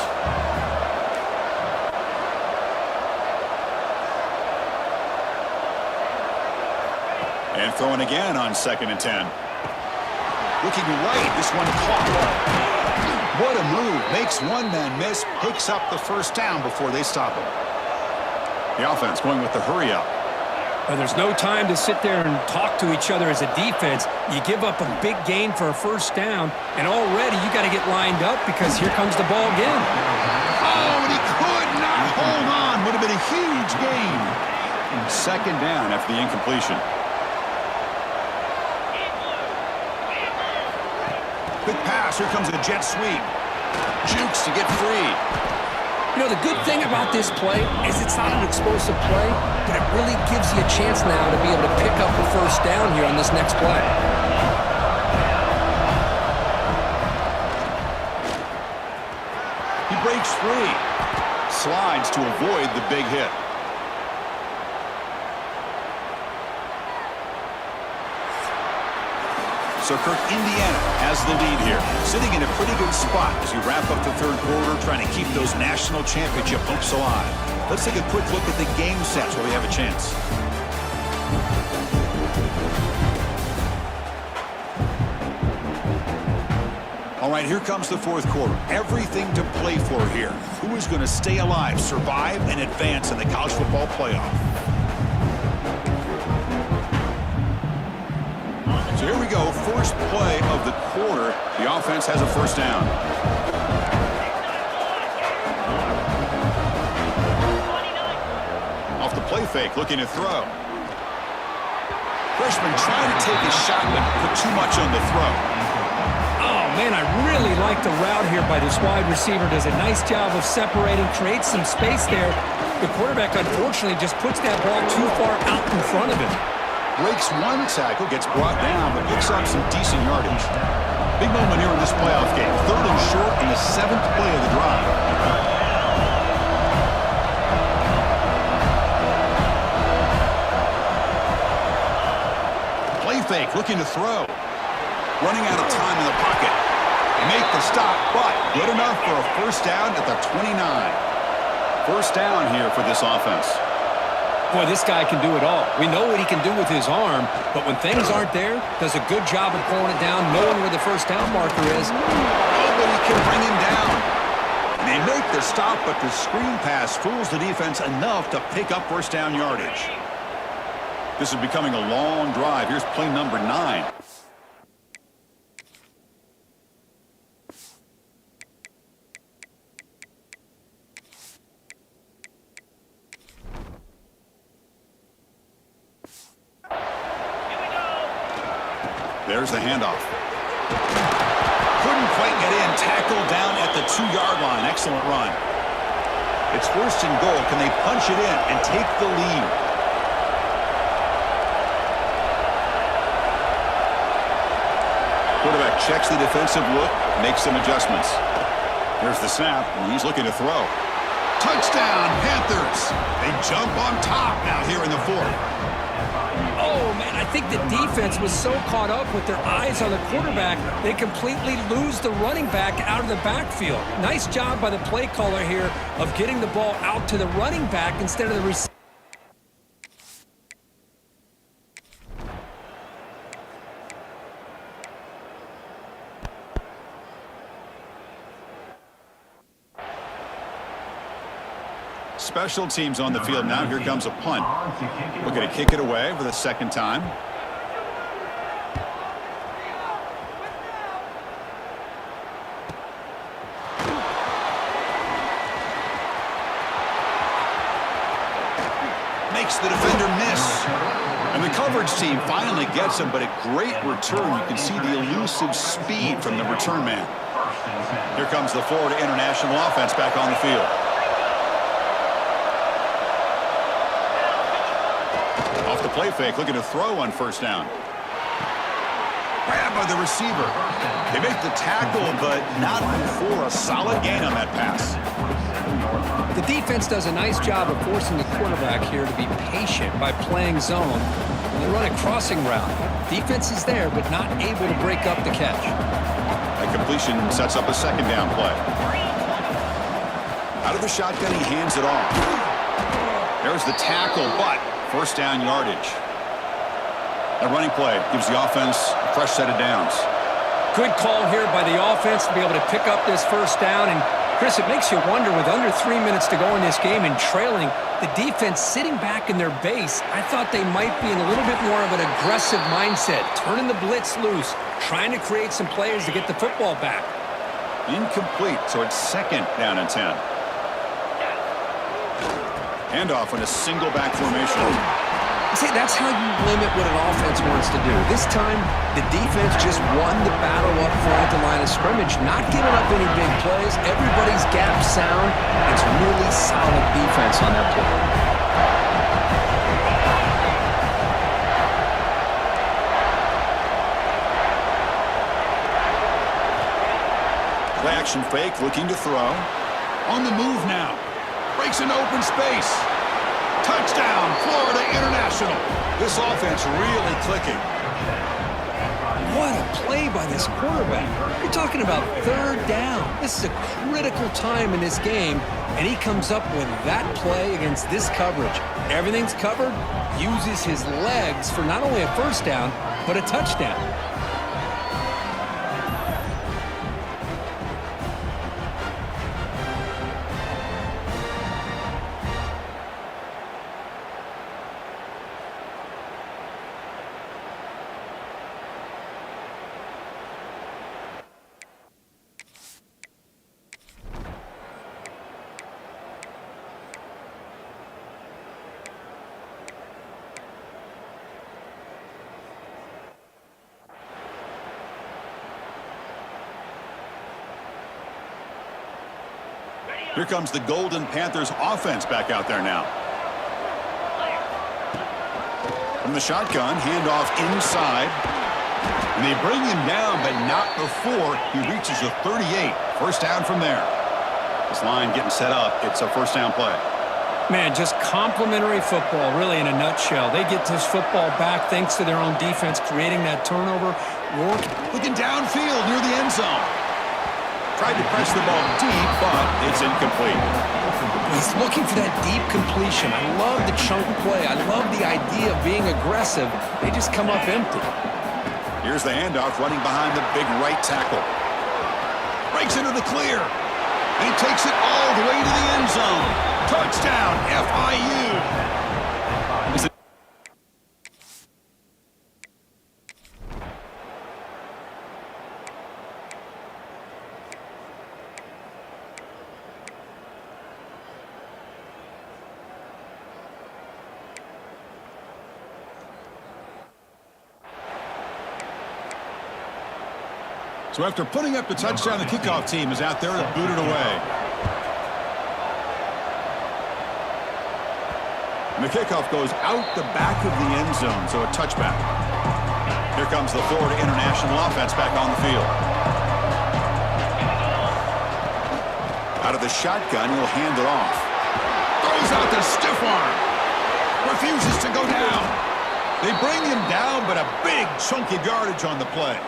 And throwing again on 2nd and 10. Looking right, this one caught. What a move. Makes one man miss, picks up the first down before they stop him. The offense going with the hurry up. Well, there's no time to sit there and talk to each other as a defense. You give up a big gain for a first down, and already you got to get lined up because here comes the ball again. Oh, and he could not hold on. Would have been a huge gain. 2nd down after the incompletion. Quick pass. Here comes a jet sweep. Jukes to get free. You know, the good thing about this play is it's not an explosive play, but it really gives you a chance now to be able to pick up the first down here on this next play. He breaks free. Slides to avoid the big hit. So Kirk, Indiana has the lead here, sitting in a pretty good spot as you wrap up the 3rd quarter, trying to keep those national championship hopes alive. Let's take a quick look at the game sets where we have a chance. All right, here comes the 4th quarter. Everything to play for here. Who is going to stay alive, survive, and advance in the college football playoff? So here we go, first play of the quarter. The offense has a first down. Off the play fake, looking to throw. Freshman trying to take a shot, but put too much on the throw. Oh, man, I really like the route here by this wide receiver. Does a nice job of separating, creates some space there. The quarterback, unfortunately, just puts that ball too far out in front of him. Breaks one tackle, gets brought down, but picks up some decent yardage. Big moment here in this playoff game. 3rd and short in the 7th play of the drive. fake, looking to throw. Running out of time in the pocket. Make the stop, but good enough for a first down at the 29. First down here for this offense. Boy, this guy can do it all. We know what he can do with his arm, but when things aren't there, does a good job of pulling it down, knowing where the first down marker is. Nobody can bring him down. And they make the stop, but the screen pass fools the defense enough to pick up first down yardage. This is becoming a long drive. Here's play number 9. There's the handoff. Couldn't quite get in. Tackled down at the 2-yard line. Excellent run. It's first and goal. Can they punch it in and take the lead? Quarterback checks the defensive look, makes some adjustments. There's the snap, and he's looking to throw. Touchdown, Panthers! They jump on top now here in the 4th. Oh, man, I think the defense was so caught up with their eyes on the quarterback, they completely lose the running back out of the backfield. Nice job by the play caller here of getting the ball out to the running back instead of the receiver. Special teams on the field now. Here comes a punt. We're going to kick it away for the second time. Makes the defender miss. And the coverage team finally gets him, but a great return. You can see the elusive speed from the return man. Here comes the Florida International offense back on the field. Off the play fake, looking to throw on first down. Grab by the receiver. They make the tackle, but not before a solid gain on that pass. The defense does a nice job of forcing the quarterback here to be patient by playing zone. They run a crossing route. Defense is there, but not able to break up the catch. That completion sets up a second down play. Out of the shotgun, he hands it off. There's the tackle, but first down yardage. A running play gives the offense a fresh set of downs. Good call here by the offense to be able to pick up this first down. And, Chris, it makes you wonder, with under 3 minutes to go in this game and trailing, the defense sitting back in their base, I thought they might be in a little bit more of an aggressive mindset, turning the blitz loose, trying to create some plays to get the football back. Incomplete, so it's second down and 10. Handoff in a single back formation. See, that's how you limit what an offense wants to do. This time, the defense just won the battle up front at the line of scrimmage, not giving up any big plays. Everybody's gap sound. It's really solid defense on that play. Play action fake, looking to throw. On the move now. Breaks an open space. Touchdown, Florida International. This offense really clicking. What a play by this quarterback. You're talking about third down. This is a critical time in this game, and he comes up with that play against this coverage. Everything's covered, uses his legs for not only a first down, but a touchdown. Here comes the Golden Panthers offense back out there now. From the shotgun, handoff inside. And they bring him down, but not before he reaches the 38. First down from there. This line getting set up. It's a first down play. Man, just complimentary football, really, in a nutshell. They get this football back thanks to their own defense, creating that turnover. Looking downfield near the end zone. Tried to press the ball deep, but it's incomplete. He's looking for that deep completion. I love the chunk play. I love the idea of being aggressive. They just come up empty. Here's the handoff running behind the big right tackle. Breaks into the clear. And he takes it all the way to the end zone. Touchdown, FIU. So after putting up the touchdown, the kickoff team is out there to boot it away. And the kickoff goes out the back of the end zone, so a touchback. Here comes the Florida International offense back on the field. Out of the shotgun, he'll hand it off. Throws out the stiff arm. Refuses to go down. They bring him down, but a big chunk of yardage on the play.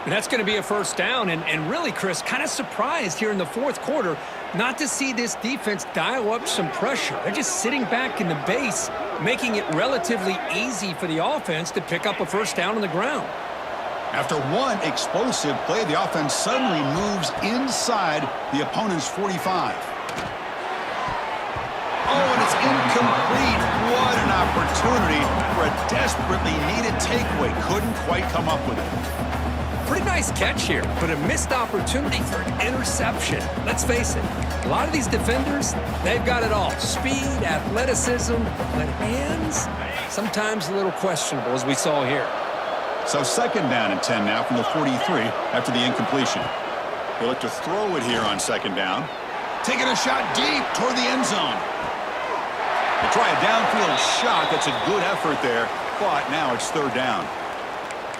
And that's going to be a first down. And really, Chris, kind of surprised here in the fourth quarter not to see this defense dial up some pressure. They're just sitting back in the base, making it relatively easy for the offense to pick up a first down on the ground. After one explosive play, the offense suddenly moves inside the opponent's 45. Oh, and it's incomplete. What an opportunity for a desperately needed takeaway. Couldn't quite come up with it. Pretty nice catch here, but a missed opportunity for an interception. Let's face it, a lot of these defenders, they've got it all. Speed, athleticism, but hands, sometimes a little questionable, as we saw here. So second down and 10 now from the 43 after the incompletion. They look to throw it here on second down. Taking a shot deep toward the end zone. They try a downfield shot. That's a good effort there, but now it's third down.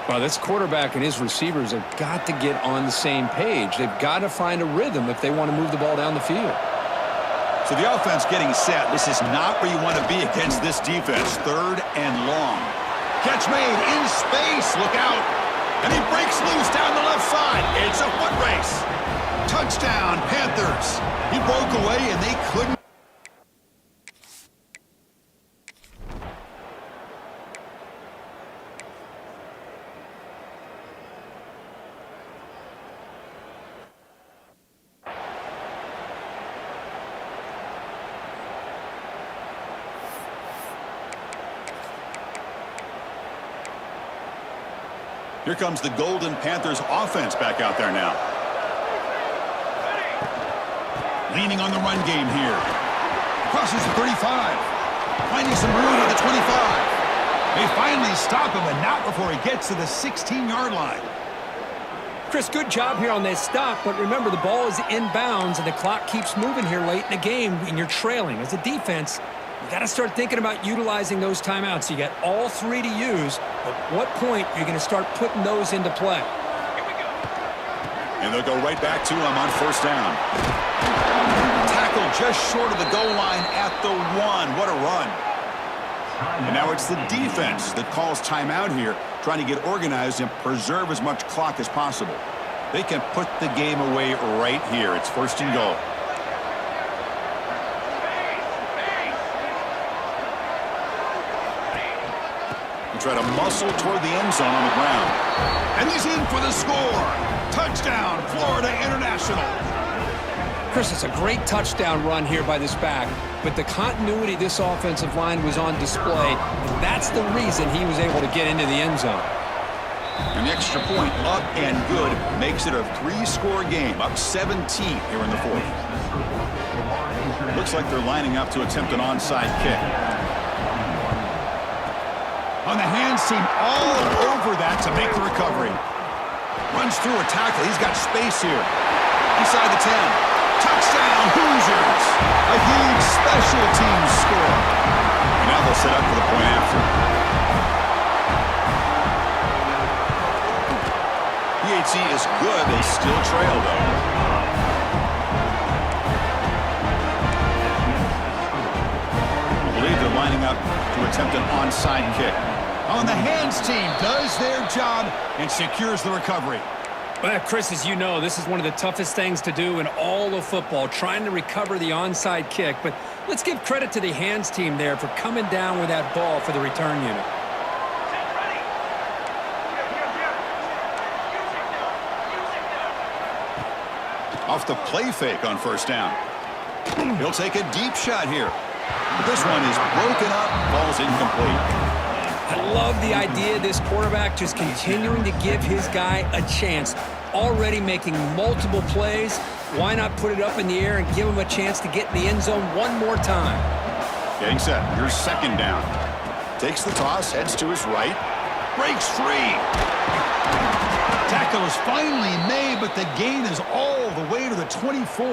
Well, this quarterback and his receivers have got to get on the same page. They've got to find a rhythm if they want to move the ball down the field. So the offense getting set. This is not where you want to be against this defense. Third and long. Catch made in space. Look out. And he breaks loose down the left side. It's a foot race. Touchdown, Panthers. He broke away and they couldn't. Here comes the Golden Panthers offense back out there now. Leaning on the run game here. Crosses the 35. Finding some room at the 25. They finally stop him, and not before he gets to the 16-yard line. Chris, good job here on this stop, but remember, the ball is inbounds, and the clock keeps moving here late in the game, and you're trailing. As a defense, you got to start thinking about utilizing those timeouts. You got all three to use. At what point are you going to start putting those into play? And they'll go right back to him on first down. Tackle just short of the goal line at the 1. What a run. And now it's the defense that calls timeout here, trying to get organized and preserve as much clock as possible. They can put the game away right here. It's first and goal. Try to muscle toward the end zone on the ground. And he's in for the score. Touchdown, Florida International. Chris, it's a great touchdown run here by this back, but the continuity of this offensive line was on display, and that's the reason he was able to get into the end zone. And the extra point up and good makes it a 3-score game, up 17 here in the fourth. Looks like they're lining up to attempt an onside kick. On the hands team, all over that to make the recovery. Runs through a tackle. He's got space here. Inside the 10. Touchdown, Hoosiers. A huge special teams score. And now they'll set up for the point after. PAT is good. They still trail, though. up to attempt an onside kick. On the hands team does their job and secures the recovery. Well, Chris, as you know, this is one of the toughest things to do in all of football, trying to recover the onside kick. But let's give credit to the hands team there for coming down with that ball for the return unit. Off the play fake on first down. He'll take a deep shot here. This one is broken up, ball's incomplete. I love the idea of this quarterback just continuing to give his guy a chance. Already making multiple plays. Why not put it up in the air and give him a chance to get in the end zone one more time? Getting set. Here's second down. Takes the toss, heads to his right. Breaks free. Tackle is finally made, but the gain is all the way to the 24.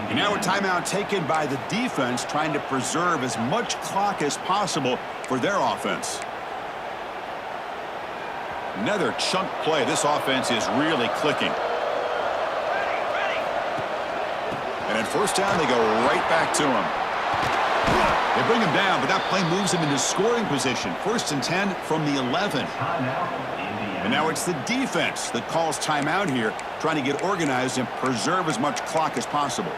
And now a timeout taken by the defense, trying to preserve as much clock as possible for their offense. Another chunk play. This offense is really clicking. And at first down, they go right back to him. They bring him down, but that play moves him into scoring position. 1st and 10 from the 11. And now it's the defense that calls timeout here, trying to get organized and preserve as much clock as possible.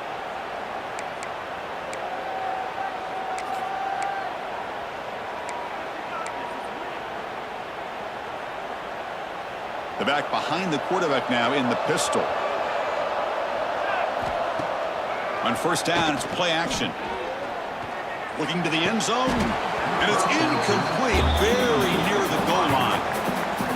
The back behind the quarterback now in the pistol. On first down, it's play action. Looking to the end zone, and it's incomplete, very near the goal line.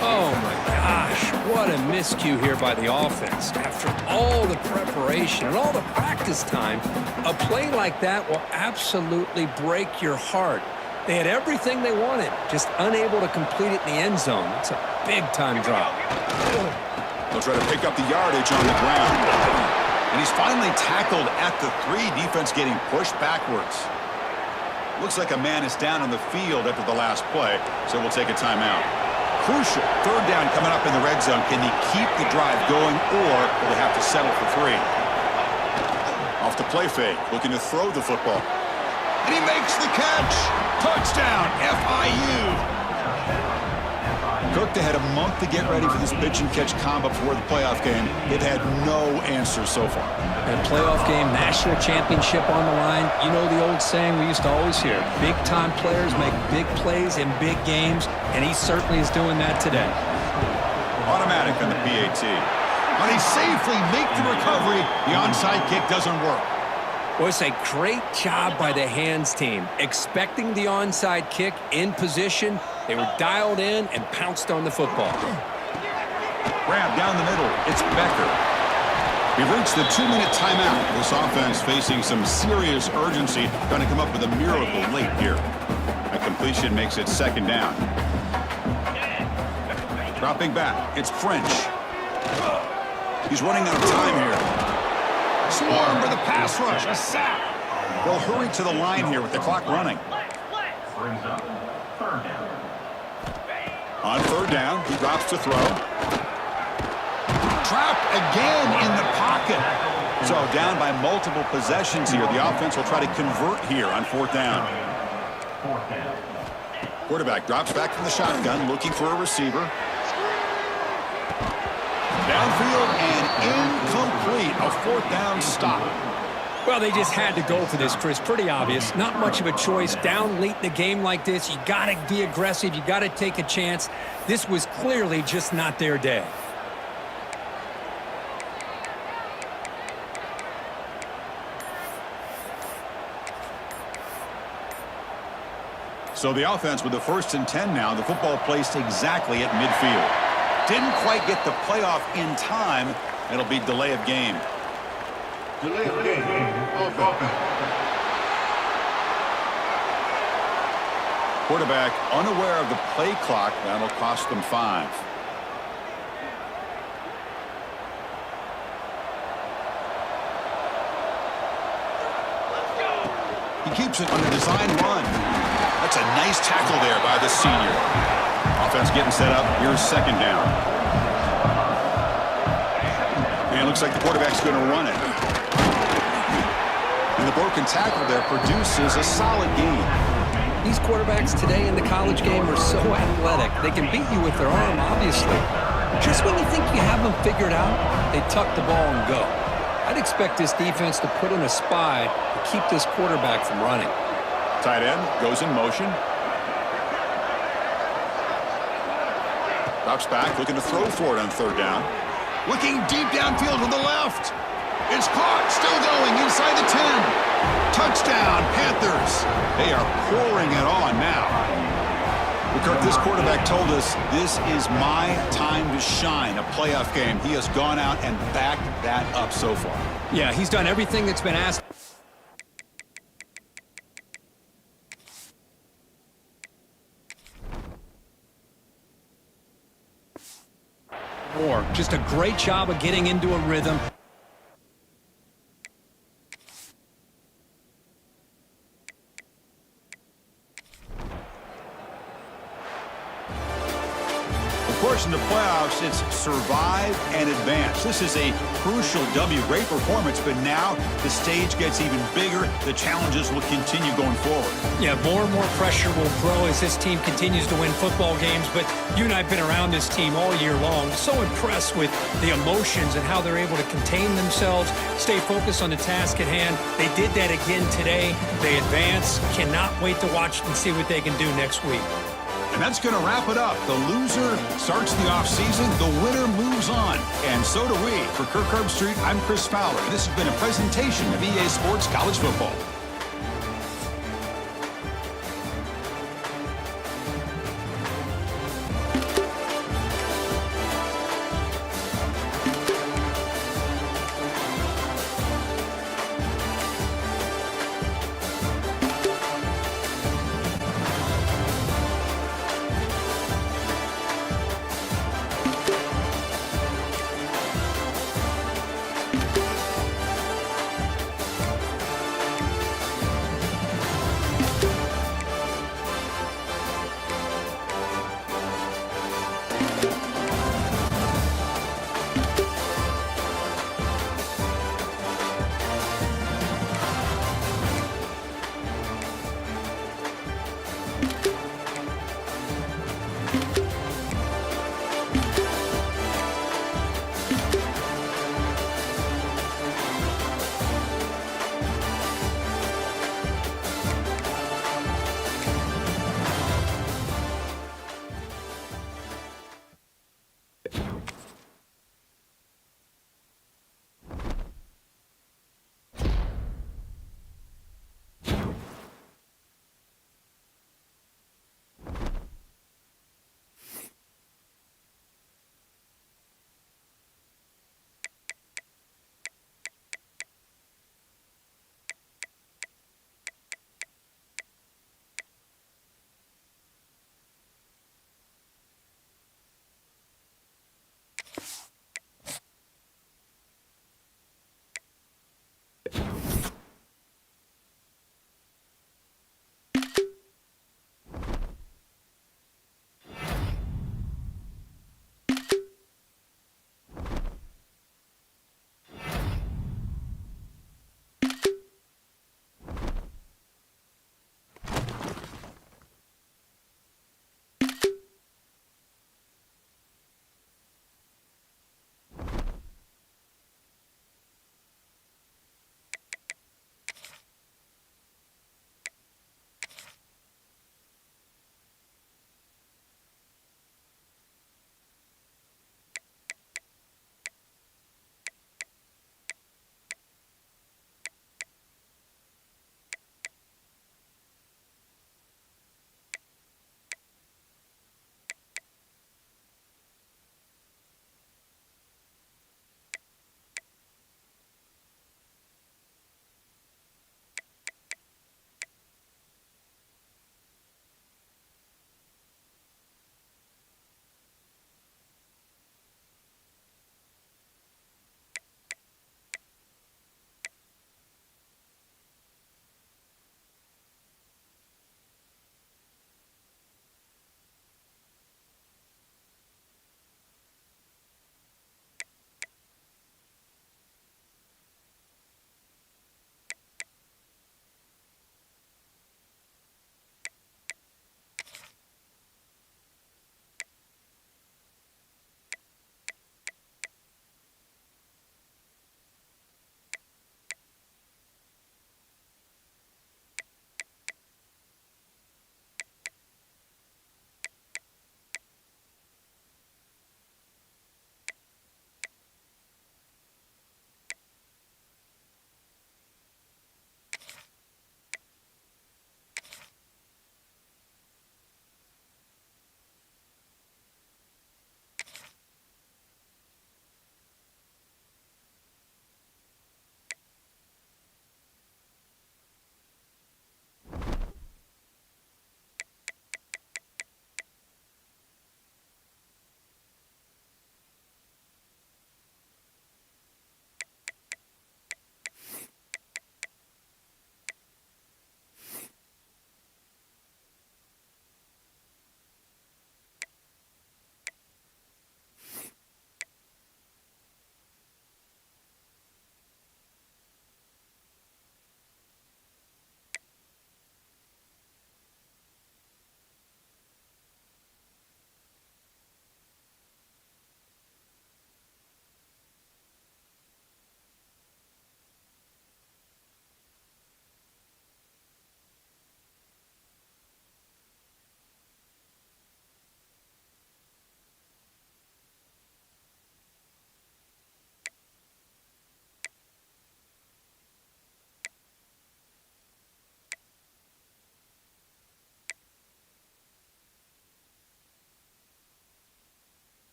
Oh, my gosh. What a miscue here by the offense. After all the preparation and all the practice time, a play like that will absolutely break your heart. They had everything they wanted, just unable to complete it in the end zone. It's a big-time drop. They'll try to pick up the yardage on the ground. And he's finally tackled at the 3. Defense getting pushed backwards. Looks like a man is down on the field after the last play, so we'll take a timeout. Crucial. 3rd down coming up in the red zone. Can they keep the drive going, or will they have to settle for 3? Off the play fake, looking to throw the football. And he makes the catch. Touchdown, FIU. Cook, they had a month to get ready for this pitch-and-catch combo before the playoff game. They've had no answers so far. A playoff game, national championship on the line. You know the old saying we used to always hear, big-time players make big plays in big games, and he certainly is doing that today. Automatic on the PAT. But he safely make the recovery. The onside kick doesn't work. Well, it's a great job by the hands team. Expecting the onside kick in position, they were dialed in and pounced on the football. Grab down the middle. It's Becker. We've reached the 2-minute timeout. This offense facing some serious urgency, trying to come up with a miracle late here. A completion makes it second down. Dropping back. It's French. He's running out of time here. Swarm for the pass rush. A sack. They'll hurry to the line here with the clock running. Brings up 3rd down. On 3rd down, he drops to throw. Trapped again in the pocket. So down by multiple possessions here. The offense will try to convert here on 4th down. 4th down. Quarterback drops back from the shotgun, looking for a receiver. Downfield and incomplete. A 4th down stop. Well, they just had to go for this, Chris. Pretty obvious. Not much of a choice. Down late in the game like this, you got to be aggressive. You got to take a chance. This was clearly just not their day. So the offense with the 1st and 10 now. The football placed exactly at midfield. Didn't quite get the playoff in time. It'll be delay of game. Delay of game. Quarterback unaware of the play clock. That'll cost them 5. He keeps it on the design run. That's a nice tackle there by the senior. Offense getting set up. Here's 2nd down. And it looks like the quarterback's going to run it. the broken tackle there produces a solid gain. These quarterbacks today in the college game are so athletic. They can beat you with their arm, obviously. Just when you think you have them figured out, they tuck the ball and go. I'd expect this defense to put in a spy to keep this quarterback from running. Tight end goes in motion. Drops back, looking to throw for it on third down. Looking deep downfield to the left. It's caught, still going inside the 10. Touchdown, Panthers. They are pouring it on now. Well, Kirk, this quarterback told us this is my time to shine, a playoff game. He has gone out and backed that up so far. Yeah, he's done everything that's been asked. Just a great job of getting into a rhythm. Of course, in the playoffs, it's survive and advance. This is a crucial W. Great performance, but now the stage gets even bigger. The challenges will continue going forward. Yeah, more and more pressure will grow as this team continues to win football games, but you and I have been around this team all year long. So impressed with the emotions and how they're able to contain themselves, stay focused on the task at hand. They did that again today. They advance. Cannot wait to watch and see what they can do next week. And that's going to wrap it up. The loser starts the offseason. The winner moves on. And so do we. For Kirk Herbstreit, I'm Chris Fowler. This has been a presentation of EA Sports College Football.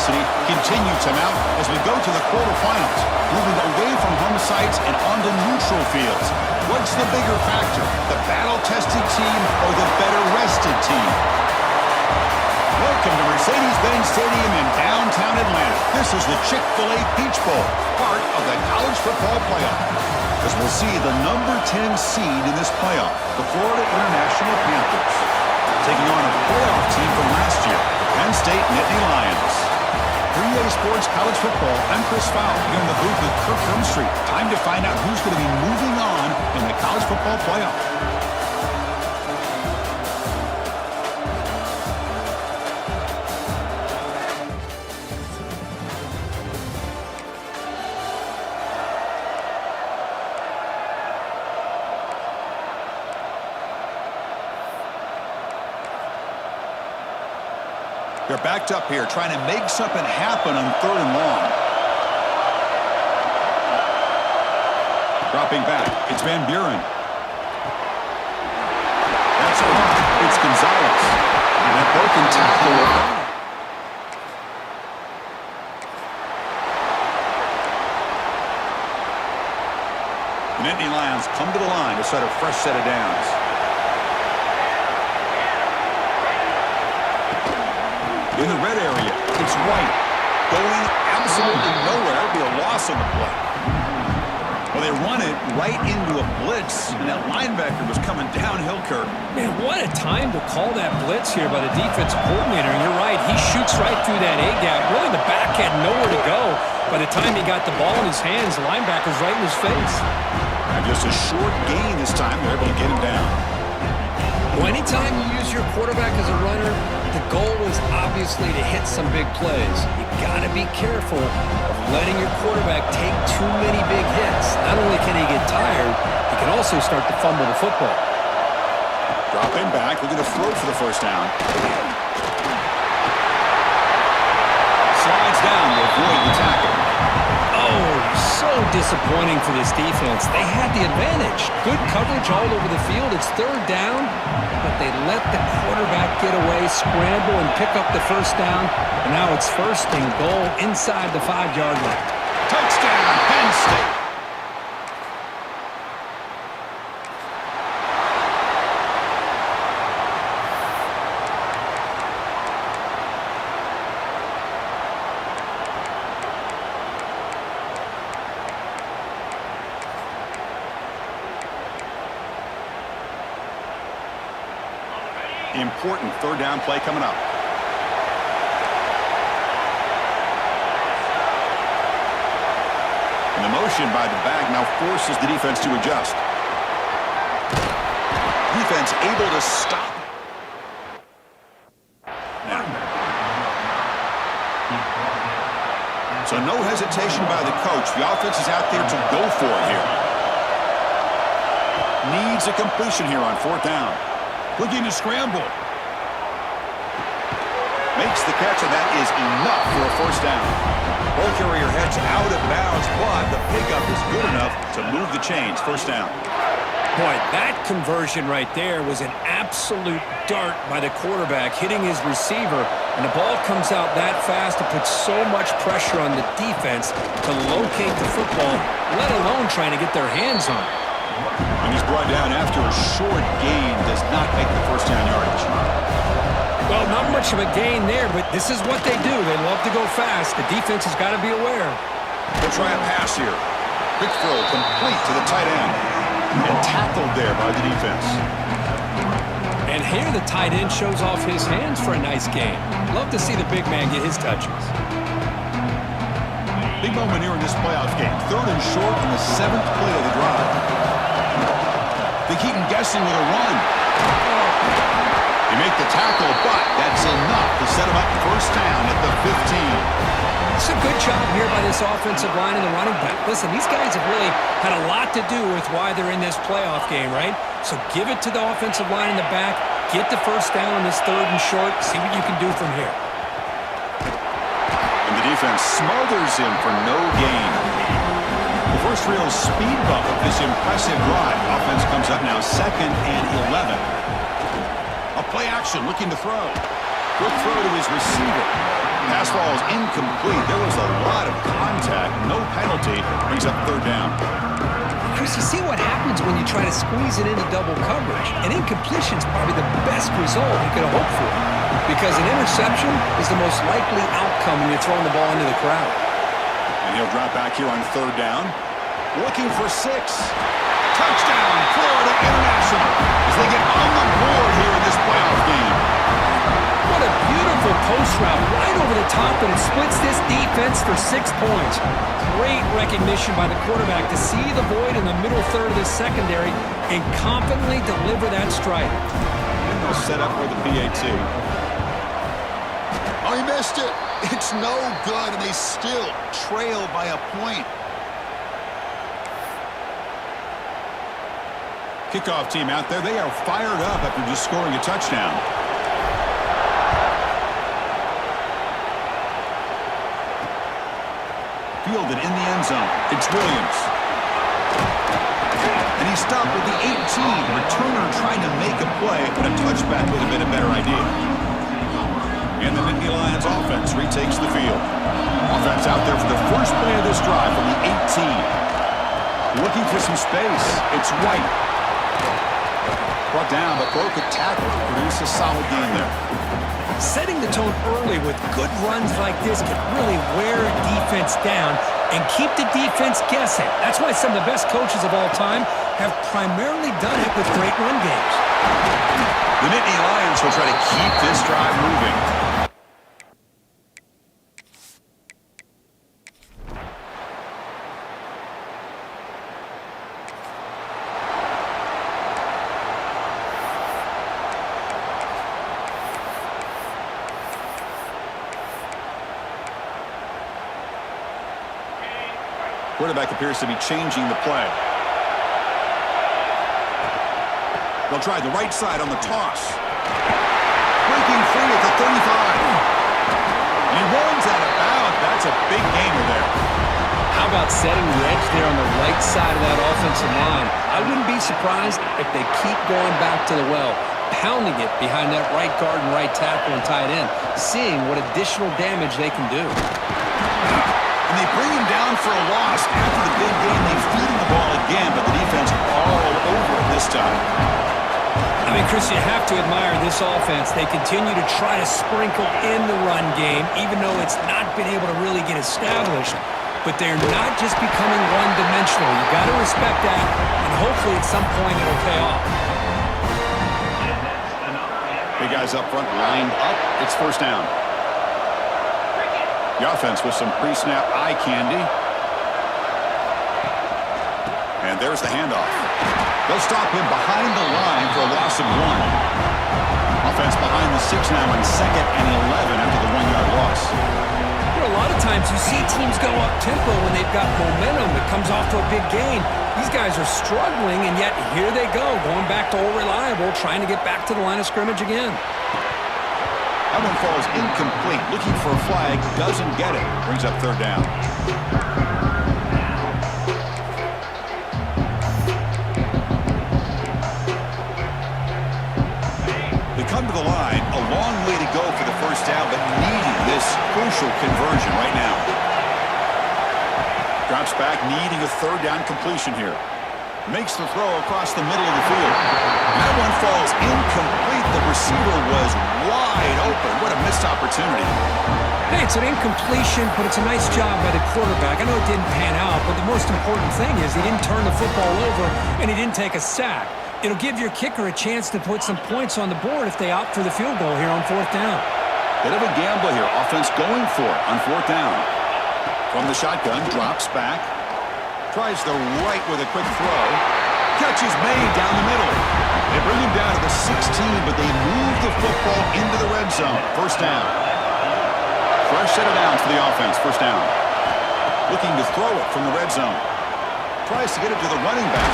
intensity continue to mount as we go to the quarterfinals, moving away from home sites and onto neutral fields. What's the bigger factor, the battle-tested team or the better-rested team? Welcome to Mercedes-Benz Stadium in downtown Atlanta. This is the Chick-fil-A Peach Bowl, part of the college football playoff. As we'll see the number 10 seed in this playoff, the Florida International Panthers, taking on a playoff team from last year, the Penn State Nittany Lions. 3A Sports College Football, I'm Chris Fowle, here in the booth with Kirk Street. Time to find out who's going to be moving on in the college football playoff. They're backed up here, trying to make something happen on 3rd and long. Dropping back, it's Van Buren. That's off. It's Gonzalez. And that broken tackle. The Nittany Lions come to the line to set a fresh set of downs. In the red area, it's White. Going absolutely nowhere. It'll be a loss on the play. Well, they run it right into a blitz, and that linebacker was coming downhill, Kirk. Man, what a time to call that blitz here by the defensive coordinator. And you're right, he shoots right through that A-gap. Really, the back had nowhere to go. By the time he got the ball in his hands, the linebacker's right in his face. And just a short gain this time. They're able to get him down. Well, anytime you use your quarterback as a runner, the goal is obviously to hit some big plays. You got to be careful of letting your quarterback take too many big hits. Not only can he get tired, he can also start to fumble the football. Dropping back, looking to throw for the first down. Slides down to avoid the tackle. Oh, so disappointing for this defense. They had the advantage. Good coverage all over the field. It's 3rd down, but they let the quarterback get away, scramble, and pick up the first down. And now it's 1st and goal inside the 5-yard line. Touchdown, Penn State. Important 3rd down play coming up. And the motion by the back now forces the defense to adjust. Defense able to stop. Now. So no hesitation by the coach. The offense is out there to go for it here. Needs a completion here on 4th down. Looking to scramble. Makes the catch, and that is enough for a 1st down. Ball carrier heads out of bounds, but the pickup is good enough to move the chains. 1st down. Boy, that conversion right there was an absolute dart by the quarterback, hitting his receiver, and the ball comes out that fast. It puts so much pressure on the defense to locate the football, let alone trying to get their hands on it. And he's brought down after a short gain, does not make the 1st down yardage. Well, not much of a gain there, but this is what they do. They love to go fast. The defense has got to be aware. They'll try a pass here. Quick throw complete to the tight end. And tackled there by the defense. And here the tight end shows off his hands for a nice gain. Love to see the big man get his touches. Big moment here in this playoff game. 3rd and short on the 7th play of the drive. They keep him guessing with a run. They make the tackle, but that's enough to set him up 1st down at the 15. It's a good job here by this offensive line and the running back. Listen, these guys have really had a lot to do with why they're in this playoff game, right? So give it to the offensive line in the back. Get the 1st down on this 3rd and short. See what you can do from here. And the defense smothers him for no gain. The first real speed bump of this impressive drive. Offense comes up now 2nd and 11. A play action looking to throw. Quick throw to his receiver. Pass falls incomplete. There was a lot of contact. No penalty. Brings up third down. Chris, you see what happens when you try to squeeze it into double coverage. An incompletion is probably the best result you could have hoped for, because an interception is the most likely outcome when you're throwing the ball into the crowd. And he'll drop back here on third down. Looking for 6. Touchdown, Florida International, as they get on the board here in this playoff game. What a beautiful post route right over the top, and it splits this defense for 6 points. Great recognition by the quarterback to see the void in the middle third of the secondary and confidently deliver that strike. And they'll set up for the PAT. Oh, he missed it. It's no good, and they still trail by a point. Kickoff team out there, they are fired up after just scoring a touchdown. Fielded in the end zone. It's Williams. And he stopped with the 18. Returner trying to make a play, but a touchback would have been a better idea. And the Nittany Lions offense retakes the field. Offense out there for the first play of this drive from the 18. Looking for some space. It's White. Brought down, but broke a tackle to produce a solid gain there. Setting the tone early with good runs like this can really wear a defense down and keep the defense guessing. That's why some of the best coaches of all time have primarily done it with great run games. The Nittany Lions will try to keep this drive moving. Quarterback appears to be changing the play. They'll try the right side on the toss. Breaking free at the 35. He runs out of bounds. That's a big gainer there. How about setting the edge there on the right side of that offensive line? I wouldn't be surprised if they keep going back to the well, pounding it behind that right guard and right tackle and tight end, seeing what additional damage they can do. And they bring him down for a loss. After the big game, they feed him the ball again, but the defense all over it this time. I mean, Chris, you have to admire this offense. They continue to try to sprinkle in the run game, even though it's not been able to really get established. But they're not just becoming one-dimensional. You got to respect that, and hopefully at some point it'll pay off. Big guys up front lined up. It's first down. The offense with some pre-snap eye candy. And there's the handoff. They'll stop him behind the line for a loss of 1. Offense behind the 6 now on 2nd and 11 after the 1-yard loss. You know, a lot of times you see teams go up-tempo when they've got momentum that comes off to a big gain. These guys are struggling, and yet here they go, going back to old reliable, trying to get back to the line of scrimmage again. That one falls incomplete. Looking for a flag. Doesn't get it. Brings up third down. They come to the line. A long way to go for the first down, but needing this crucial conversion right now. Drops back, needing a third down completion here. Makes the throw across the middle of the field. That one falls incomplete. The receiver was wide open. What a missed opportunity. Hey, it's an incompletion, but it's a nice job by the quarterback. I know it didn't pan out, but the most important thing is he didn't turn the football over and he didn't take a sack. It'll give your kicker a chance to put some points on the board if they opt for the field goal here on 4th down. Bit of a gamble here. Offense going for it on 4th down. From the shotgun, drops back. Tries the right with a quick throw. Catch is made down the middle. They bring him down to the 16, but they move the football into the red zone. First down. Fresh set of downs for the offense. First down. Looking to throw it from the red zone. Tries to get it to the running back.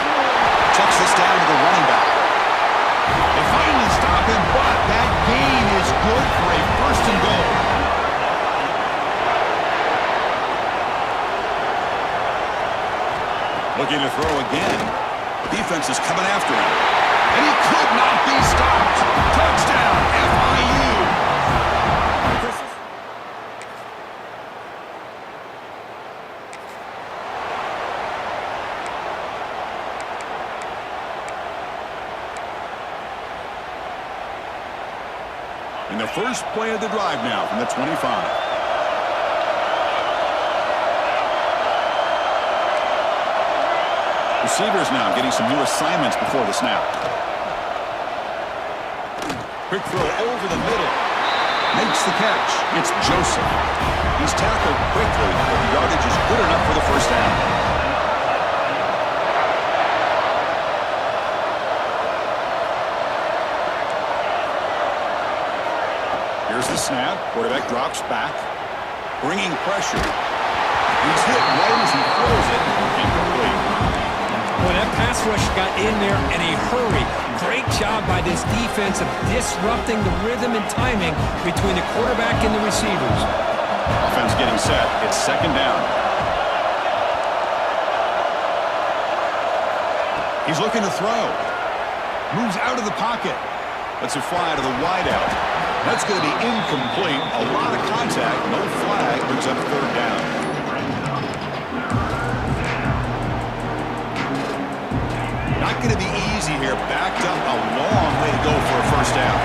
Checks this down to the running back. They finally stop him, but that gain is good for a first and goal. Looking to throw again. Defense is coming after him. And he could not be stopped. Touchdown, FIU. And the first play of the drive now from the 25. Receivers now getting some new assignments before the snap. Quick throw over the middle. Makes the catch. It's Joseph. He's tackled quickly, but the yardage is good enough for the first down. Here's the snap. Quarterback drops back. Bringing pressure. He's hit right as he throws it. Incomplete. Well, that pass rush got in there in a hurry. Great job by this defense of disrupting the rhythm and timing between the quarterback and the receivers. Offense getting set. It's second down. He's looking to throw. Moves out of the pocket. Lets it fly to the wideout. That's going to be incomplete. A lot of contact. No flag. Brings up third down. Not going to be easy here. Backed up a long way to go for a first down.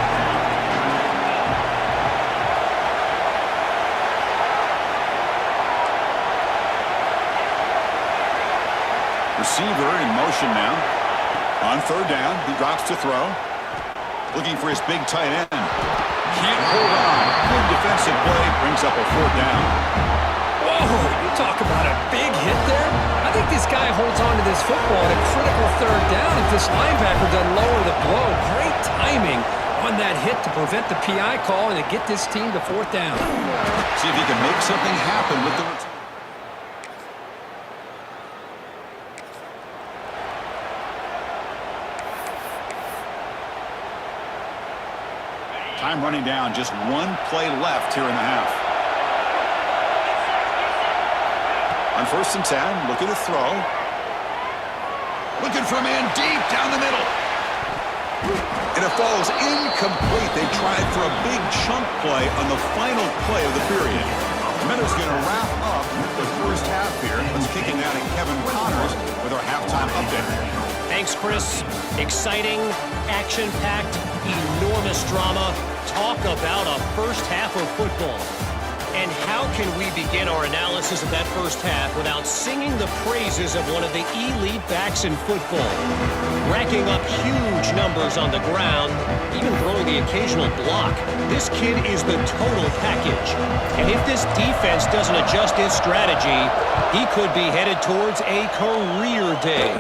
Receiver in motion now. On third down, he drops to throw. Looking for his big tight end. Can't hold on. Good defensive play. Brings up a fourth down. Whoa, you talk about a big hit there. I think this guy holds on to this football at a critical third down if this linebacker doesn't lower the blow. Great timing on that hit to prevent the PI call and to get this team to fourth down. See if he can make something happen with the return. Time running down. Just one play left here in the half. On 1st and 10, looking to throw. Looking for a man deep down the middle. And it falls incomplete. They tried for a big chunk play on the final play of the period. Minutes going to wrap up the first half here. Let's kicking out at Kevin Connors with our halftime update. Thanks, Chris. Exciting, action-packed, enormous drama. Talk about a first half of football. And how can we begin our analysis of that first half without singing the praises of one of the elite backs in football? Racking up huge numbers on the ground, even throwing the occasional block. This kid is the total package. And if this defense doesn't adjust its strategy, he could be headed towards a career day.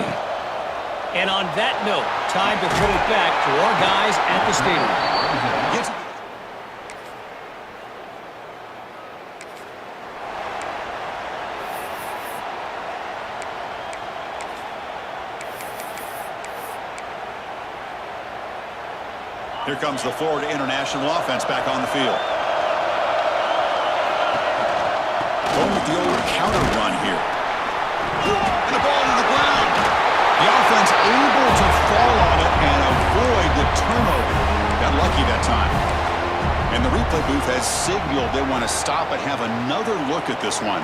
And on that note, time to throw it back to our guys at the stadium. Here comes the Florida International offense back on the field. Going with the old counter run here. And the ball to the ground. The offense able to fall on it and avoid the turnover. Got lucky that time. And the replay booth has signaled they want to stop and have another look at this one.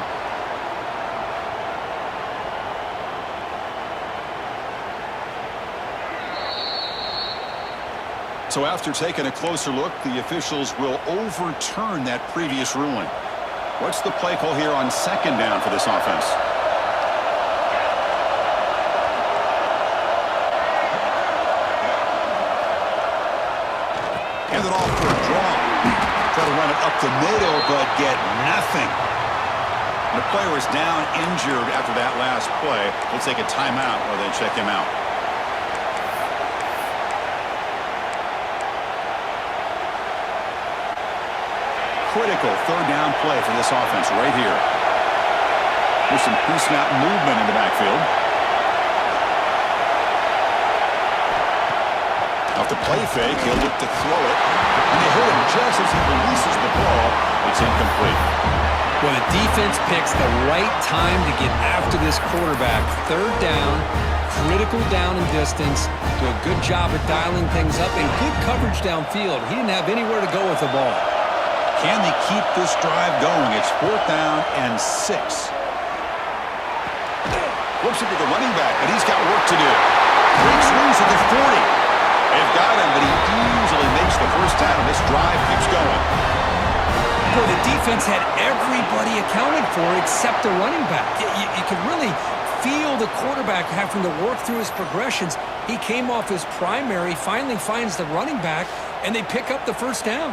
So after taking a closer look, the officials will overturn that previous ruling. What's the play call here on second down for this offense? Hand it off for a draw. Try to run it up the middle, but get nothing. The player is down injured after that last play. We'll take a timeout while they check him out. Critical third down play for this offense right here. There's some pre-snap movement in the backfield. Off the play fake, he'll look to throw it. And they hit him just as he releases the ball. It's incomplete. Well, the defense picks the right time to get after this quarterback. Third down, critical down and distance. Do a good job of dialing things up and good coverage downfield. He didn't have anywhere to go with the ball. Can they keep this drive going? It's 4th down and 6. Looks into the running back, but he's got work to do. Breaks loose at the 40. They've got him, but he easily makes the first down. this drive keeps going. Boy, the defense had everybody accounted for except the running back. You can really feel the quarterback having to work through his progressions. He came off his primary, finally finds the running back, and they pick up the first down.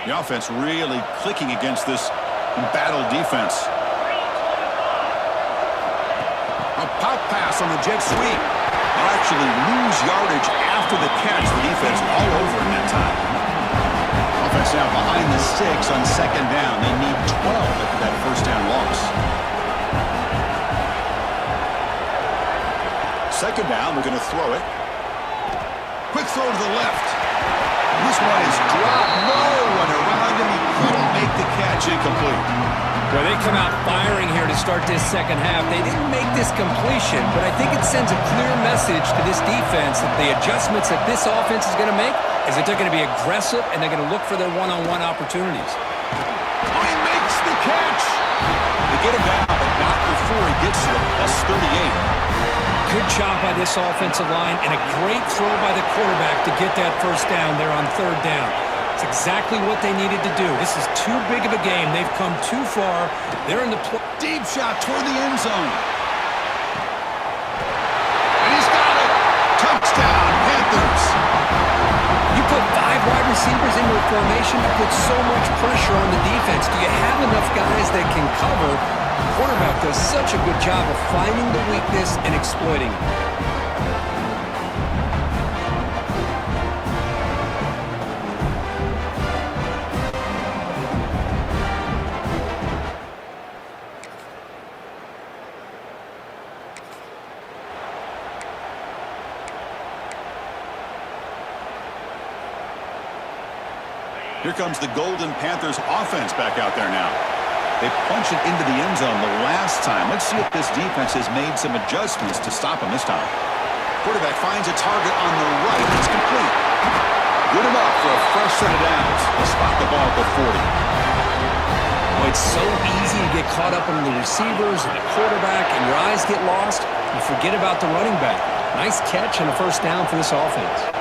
The offense really clicking against this embattled defense. A pop pass on the jet sweep. They'll actually lose yardage after the catch. The defense all over in that time. Offense now behind the 6 on second down. They need 12 after that first down loss. Second down, they're going to throw it. Quick throw to the left. This one is dropped. No one around him. He couldn't make the catch. Incomplete. Well, they come out firing here to start this second half. They didn't make this completion, but I think it sends a clear message to this defense that the adjustments that this offense is going to make is that they're going to be aggressive and they're going to look for their one-on-one opportunities. Oh, he makes the catch. They get him down, but not before he gets to the +38. Good job by this offensive line and a great throw by the quarterback to get that first down there on third down. It's exactly what they needed to do. This is too big of a game. They've come too far. They're in the deep shot toward the end zone. And he's got it. Touchdown, Panthers. You put 5 wide receivers into a formation to put so much pressure on the defense. Do you have enough guys that can cover? The quarterback does such a good job of finding the weakness and exploiting it. Here comes the Golden Panthers offense back out there now. They punch it into the end zone the last time. Let's see if this defense has made some adjustments to stop him this time. Quarterback finds a target on the right. It's complete. Good enough for a fresh set of downs. They'll spot the ball at the 40. Well, it's so easy to get caught up on the receivers and the quarterback, and your eyes get lost. You forget about the running back. Nice catch and a first down for this offense.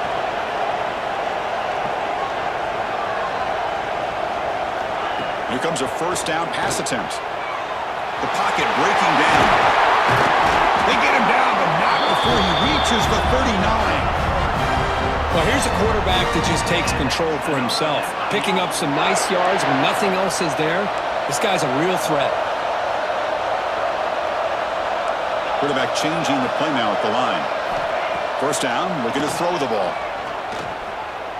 Here comes a first down pass attempt. The pocket breaking down. They get him down, but not before he reaches the 39. Well, here's a quarterback that just takes control for himself. Picking up some nice yards when nothing else is there. This guy's a real threat. Quarterback changing the play now at the line. First down, looking to throw the ball.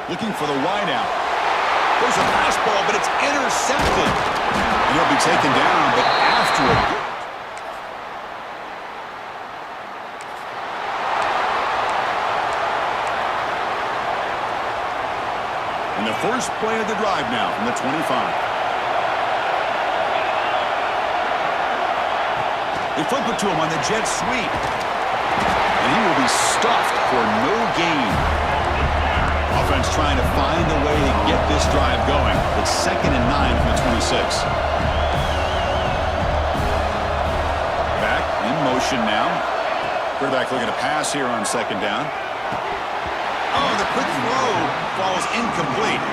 Looking for the wide out. There's a pass ball, but it's intercepted. And he'll be taken down, but after a good... And the first play of the drive now from the 25. They flip it to him on the jet sweep. And he will be stuffed for no gain. Offense trying to find a way to get this drive going. It's 2nd and 9 from the 26. Back in motion now. Quarterback looking to pass here on second down. Oh, the quick throw falls incomplete.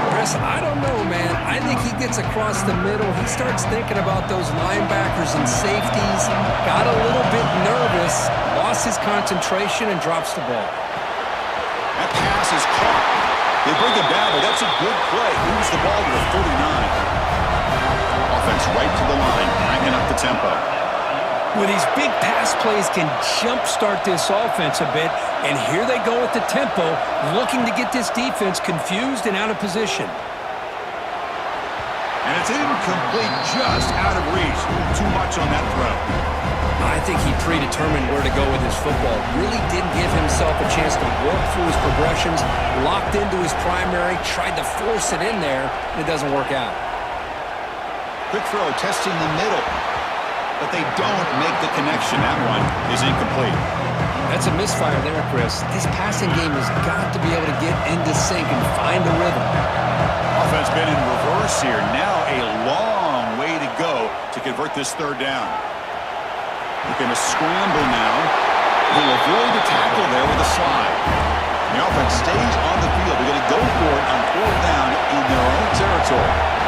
Chris, I don't know, man. I think he gets across the middle. He starts thinking about those linebackers and safeties. Got a little bit nervous, lost his concentration, and drops the ball. That pass is caught. They bring him down, but that's a good play. Moves the ball to the 39. Offense right to the line, bringing up the tempo. Well, these big pass plays can jumpstart this offense a bit, and here they go at the tempo, looking to get this defense confused and out of position. And it's incomplete, just out of reach. Too much on that throw. I think he predetermined where to go with his football. Really didn't give himself a chance to work through his progressions, locked into his primary, tried to force it in there, and it doesn't work out. Quick throw, testing the middle. But they don't make the connection. That one is incomplete. That's a misfire there, Chris. This passing game has got to be able to get into sync and find a rhythm. Offense been in reverse here. Now a long way to go to convert this third down. They're going to scramble now. He'll avoid the tackle there with a slide. The offense stays on the field. They're going to go for it on fourth down in their own territory.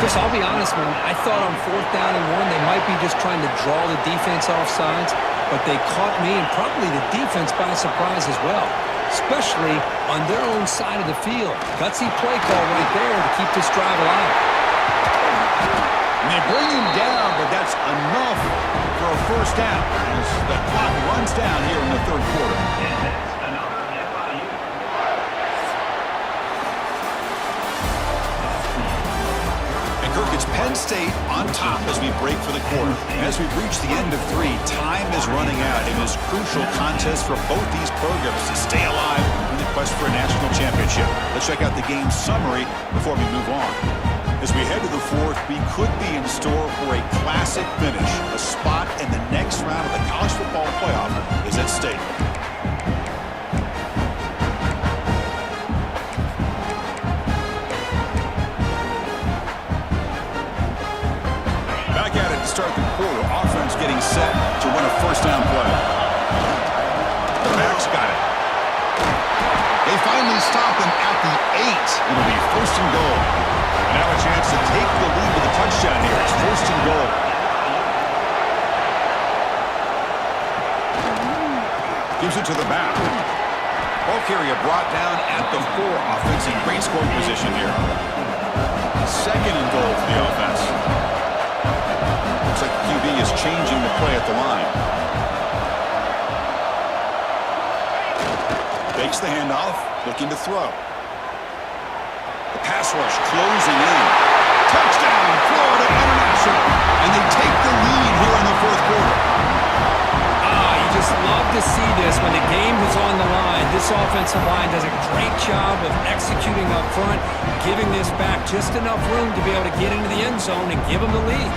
Chris, I'll be honest, man. I thought on fourth down and 1, they might be just trying to draw the defense off sides, but they caught me and probably the defense by surprise as well, especially on their own side of the field. Gutsy play call right there to keep this drive alive. And they bring him down, but that's enough for a first down as the clock runs down here in the third quarter. And that's another FIU. Kirk, it's Penn State on top as we break for the quarter. As we reach the end of 3, time is running out in this crucial contest for both these programs to stay alive in the quest for a national championship. Let's check out the game summary before we move on. As we head to the fourth, we could be in store for a classic finish. A spot in the next round of the college football playoff is at stake. Start the quarter. Offense getting set to run a first down play. The backs got it. They finally stop him at the 8. It'll be first and goal. And now a chance to take the lead with a touchdown here. It's first and goal. Gives it to the back. Ball carrier brought down at the 4. Offense in great scoring position here. Second and goal for the offense. Looks like the QB is changing the play at the line. Fakes the handoff, looking to throw. The pass rush closing in. Touchdown, Florida International. And they take the lead here in the fourth quarter. You just love to see this when the game is on the line. This offensive line does a great job of executing up front, giving this back just enough room to be able to get into the end zone and give them the lead.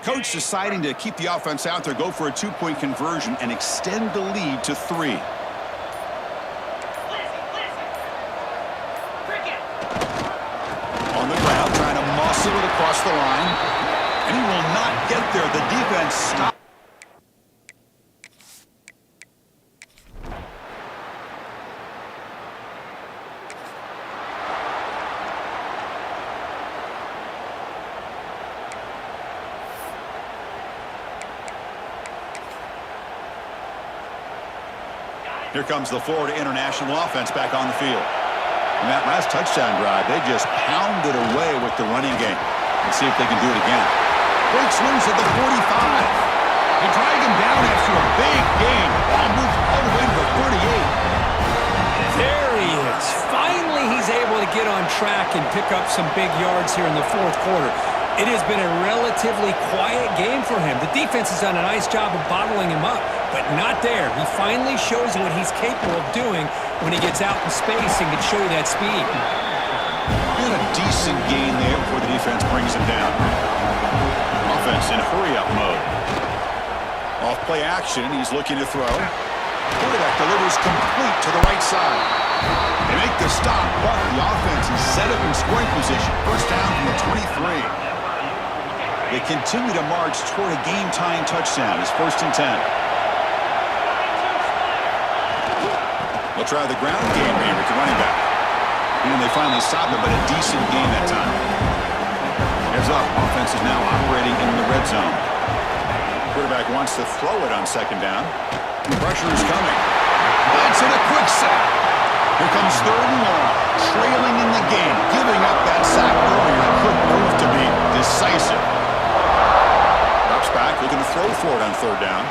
Coach deciding to keep the offense out there, go for a two-point conversion, and extend the lead to 3. On the ground, trying to muscle it across the line. And he will not get there. The defense stops. Here comes the Florida International offense back on the field. And that last touchdown drive, they just pounded away with the running game. Let's see if they can do it again. Breaks loose at the 45. They drag him down after a big gain. Ball moves all the way to the 38. There he is. Finally, he's able to get on track and pick up some big yards here in the fourth quarter. It has been a relatively quiet game for him. The defense has done a nice job of bottling him up, but not there. He finally shows what he's capable of doing when he gets out in space and can show you that speed. And a decent gain there before the defense brings him down. Offense in hurry-up mode. Off play action, he's looking to throw. Quarterback delivers complete to the right side. They make the stop, but the offense is set up in scoring position. First down from the 23. They continue to march toward a game-tying touchdown. It's 1st and 10. They'll try the ground game here with the running back. And they finally stop him, but a decent gain that time. Heads up, offense is now operating in the red zone. Quarterback wants to throw it on 2nd down. The pressure is coming. That's in a quick sack. Here comes 3rd and long. Trailing in the game. Giving up that sack earlier could prove to be decisive. Drops back, looking to throw for it on 3rd down.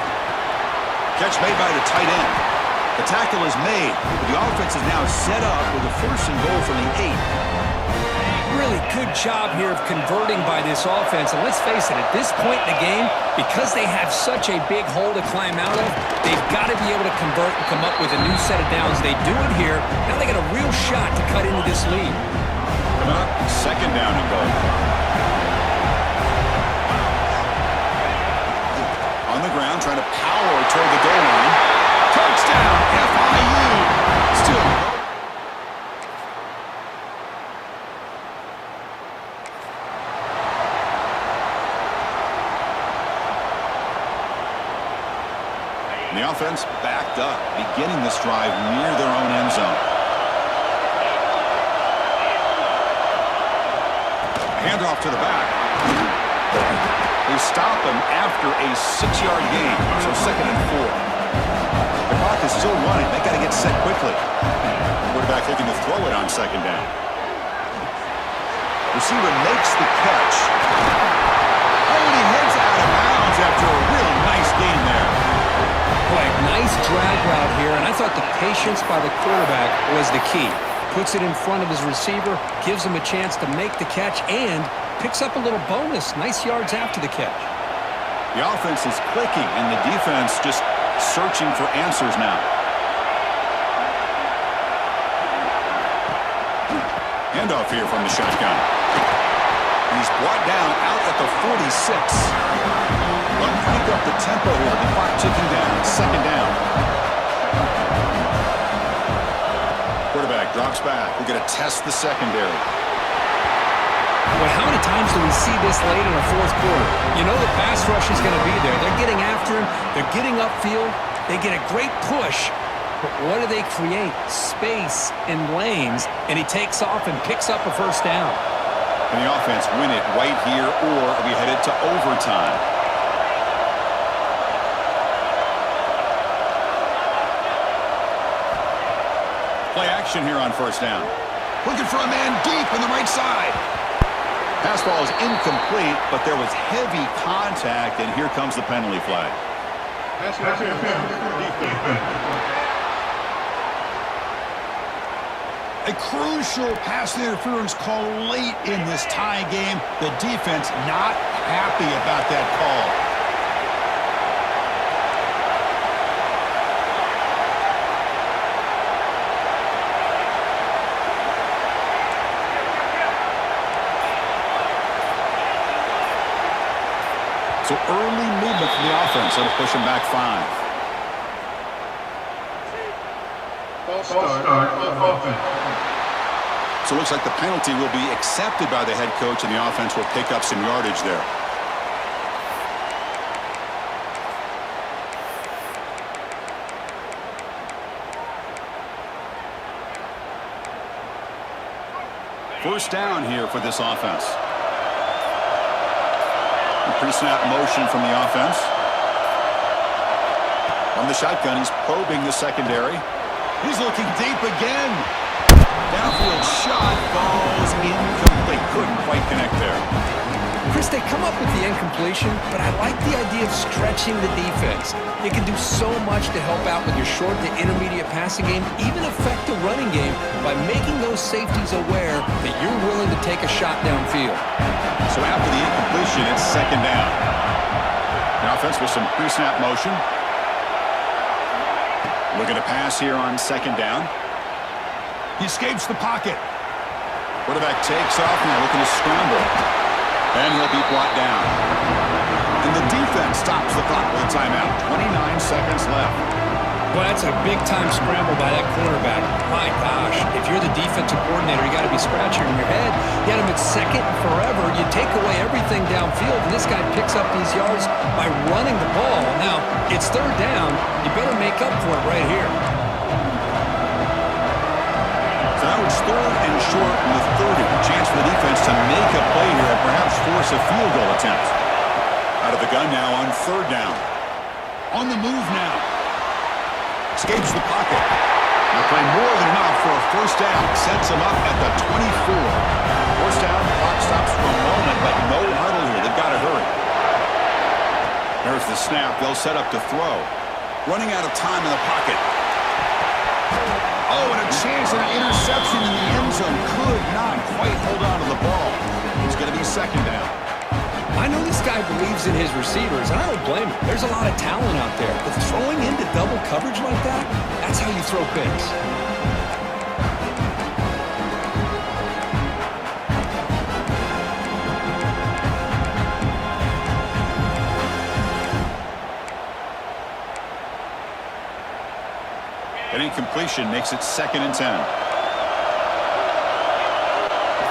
Catch made by the tight end. The tackle is made. The offense is now set up with a 1st and goal from the 8. Really good job here of converting by this offense. And let's face it, at this point in the game, because they have such a big hole to climb out of, they've got to be able to convert and come up with a new set of downs. They do it here. Now they got a real shot to cut into this lead. Coming up, 2nd down and goal. On the ground, trying to power toward the goal line. Touchdown, FIU. Still. The offense backed up, beginning this drive near their own end zone. Handoff to the back. They stop him after a 6-yard gain, so 2nd and 4. The clock is still running. They got to get set quickly. Quarterback looking to throw it on 2nd down. Receiver makes the catch. Oh, and he heads out of bounds after a really nice gain there. Boy, nice drag route here, and I thought the patience by the quarterback was the key. Puts it in front of his receiver, gives him a chance to make the catch, and picks up a little bonus. Nice yards after the catch. The offense is clicking, and the defense just searching for answers now. Handoff here from the shotgun. He's brought down out at the 46. But crank up the tempo here. The clock ticking down. 2nd down. Quarterback drops back. We're going to test the secondary. Well, how many times do we see this late in the fourth quarter? You know the pass rush is going to be there. They're getting after him. They're getting upfield. They get a great push. But what do they create? Space and lanes. And he takes off and picks up a 1st down. And the offense win it right here, or we headed to overtime. Play action here on 1st down. Looking for a man deep on the right side. Pass ball is incomplete, but there was heavy contact, and here comes the penalty flag. A crucial pass interference call late in this tie game. The defense not happy about that call. So early movement from the offense. That'll push them back 5. So it looks like the penalty will be accepted by the head coach, and the offense will pick up some yardage there. First down here for this offense. Pre-snap motion from the offense. On the shotgun, he's probing the secondary. He's looking deep again. Downfield shot falls incomplete. Couldn't quite connect there. Chris, they come up with the incompletion, but I like the idea of stretching the defense. You can do so much to help out with your short to intermediate passing game, even affect the running game by making those safeties aware that you're willing to take a shot downfield. So after the incompletion, it's second down. The offense with some pre-snap motion. Looking to pass here on second down. He escapes the pocket. Quarterback takes off now, looking to scramble. And he'll be brought down. And the defense stops the clock with a timeout. 29 seconds left. Well, that's a big-time scramble by that cornerback. My gosh, if you're the defensive coordinator, you got to be scratching your head. You had him at second forever. You take away everything downfield, and this guy picks up these yards by running the ball. Now, it's third down. You better make up for it right here. So now it's third and short with 30. Chance for the defense to make a play here and perhaps force a field goal attempt. Out of the gun now on third down. On the move now. Escapes the pocket. They'll play more than enough for a first down. Sets them up at the 24. First down, clock stops for a moment, but no huddle here. They've got to hurry. There's the snap. They'll set up to throw. Running out of time in the pocket. Oh, and a chance at an interception in the end zone. Could not quite hold on to the ball. It's going to be second down. I know this guy believes in his receivers, and I don't blame him. There's a lot of talent out there, but throwing into double coverage like that, that's how you throw picks. An incompletion makes it 2nd and 10.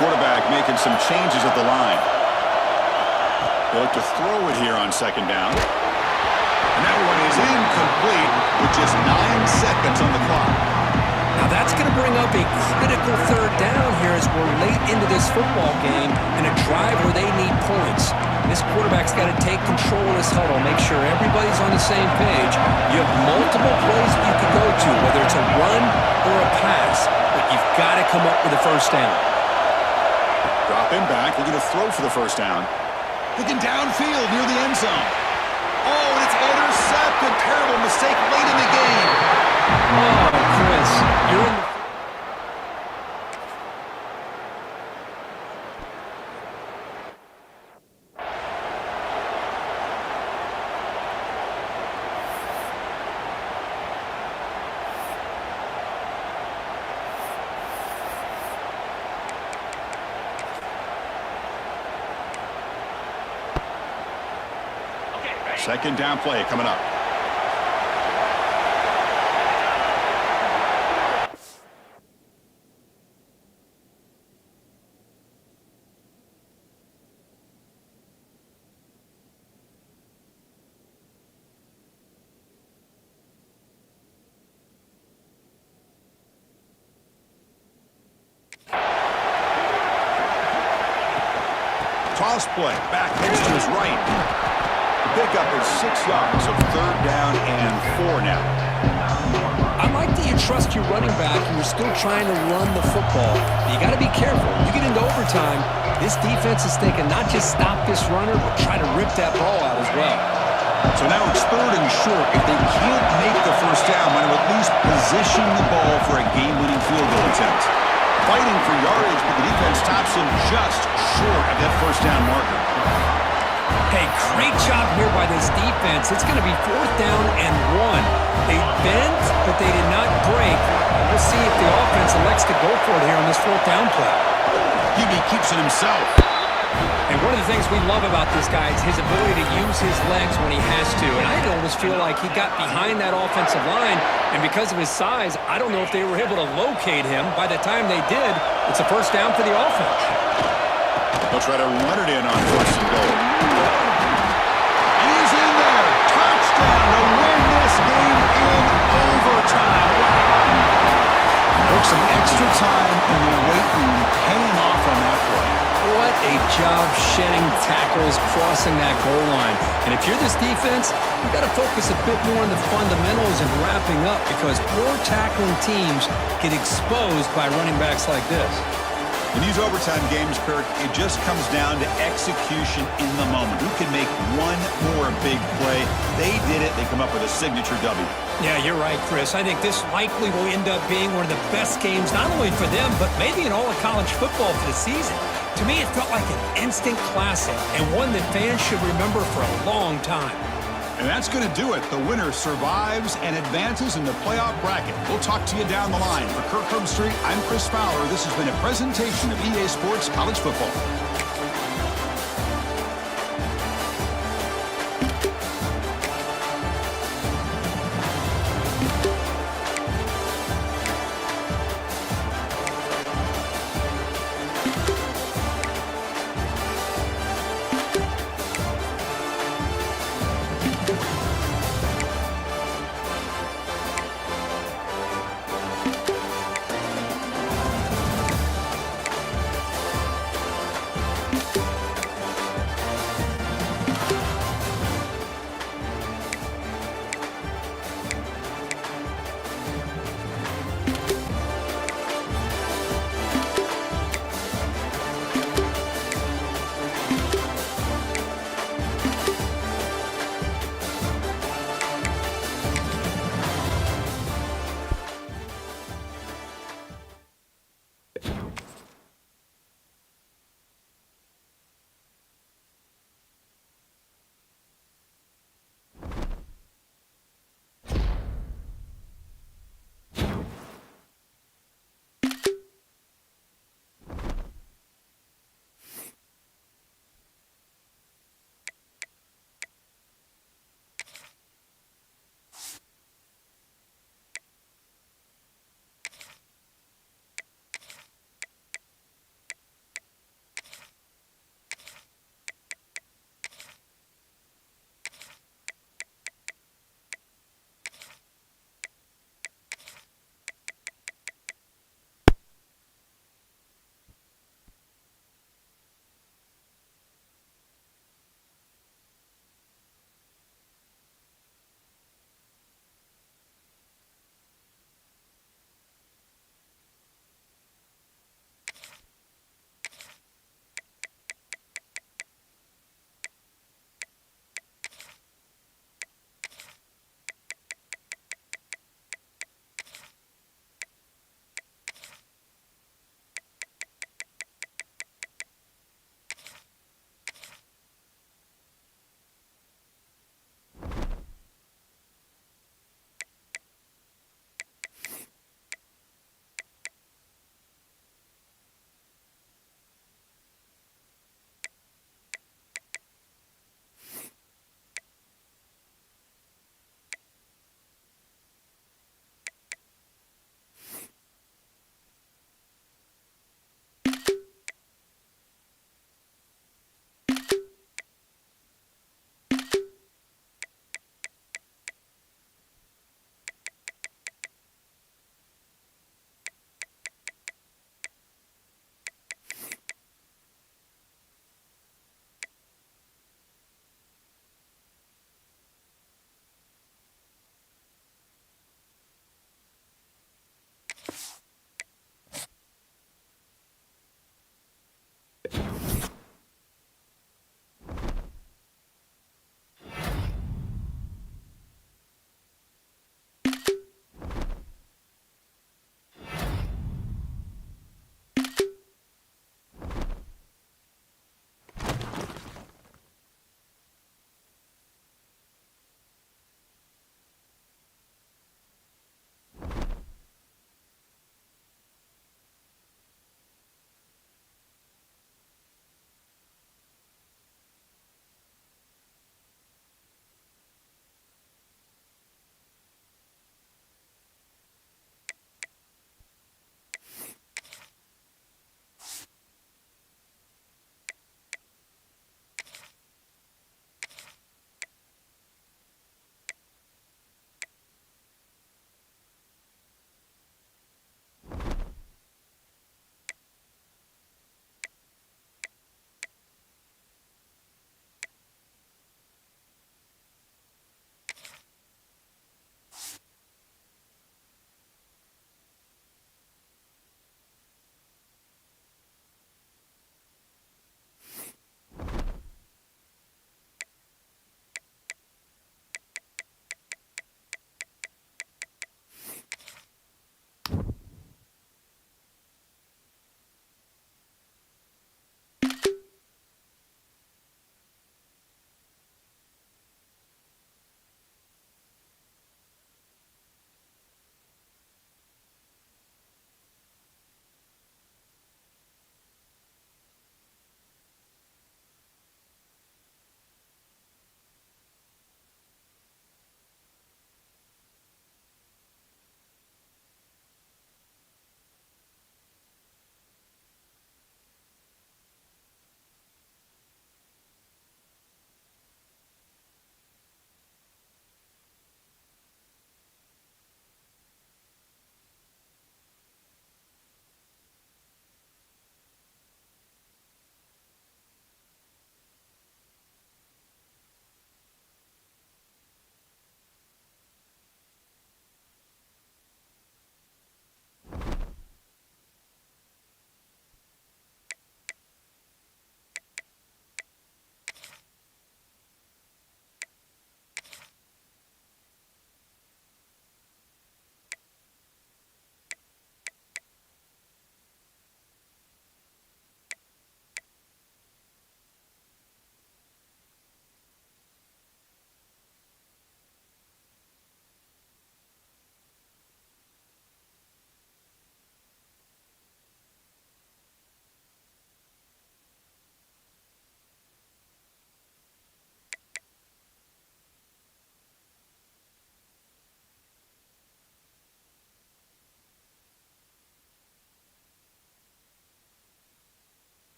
Quarterback making some changes at the line. They'll look to throw it here on second down. And that one is incomplete with just 9 seconds on the clock. Now that's going to bring up a critical third down here as we're late into this football game and a drive where they need points. This quarterback's got to take control of this huddle, make sure everybody's on the same page. You have multiple plays that you can go to, whether it's a run or a pass, but you've got to come up with a first down. Drop him back, looking to throw for the first down. Looking downfield near the end zone. Oh, and it's intercepted. Terrible mistake late in the game. Oh, Chris, you're in the... Second down play coming up. Toss play. Back next to his right. Pickup is 6 yards, so third down and 4 now. I like that you trust your running back and you're still trying to run the football. But you got to be careful. You get into overtime, this defense is thinking not just stop this runner, but try to rip that ball out as well. So now it's third and short. If they can't make the first down, might have at least position the ball for a game-winning field goal attempt. Fighting for yardage, but the defense stops him just short of that first down marker. Hey, great job here by this defense. It's going to be 4th down and 1. They bent, but they did not break. We'll see if the offense elects to go for it here on this 4th down play. He keeps it himself. And one of the things we love about this guy is his ability to use his legs when he has to. And I almost feel like he got behind that offensive line, and because of his size, I don't know if they were able to locate him. By the time they did, it's a first down for the offense. They'll try to run it in on first and goal. And he's in there. Touchdown to win this game in overtime. Took some extra time in the weight room paying off on that play. What a job shedding tackles, crossing that goal line. And if you're this defense, you've got to focus a bit more on the fundamentals and wrapping up, because poor tackling teams get exposed by running backs like this. In these overtime games, Kirk, it just comes down to execution in the moment. Who can make one more big play? They did it. They come up with a signature W. Yeah, you're right, Chris. I think this likely will end up being one of the best games, not only for them, but maybe in all of college football for the season. To me, it felt like an instant classic, and one that fans should remember for a long time. And that's going to do it. The winner survives and advances in the playoff bracket. We'll talk to you down the line. For Kirk Herbstreit, I'm Chris Fowler. This has been a presentation of EA Sports College Football.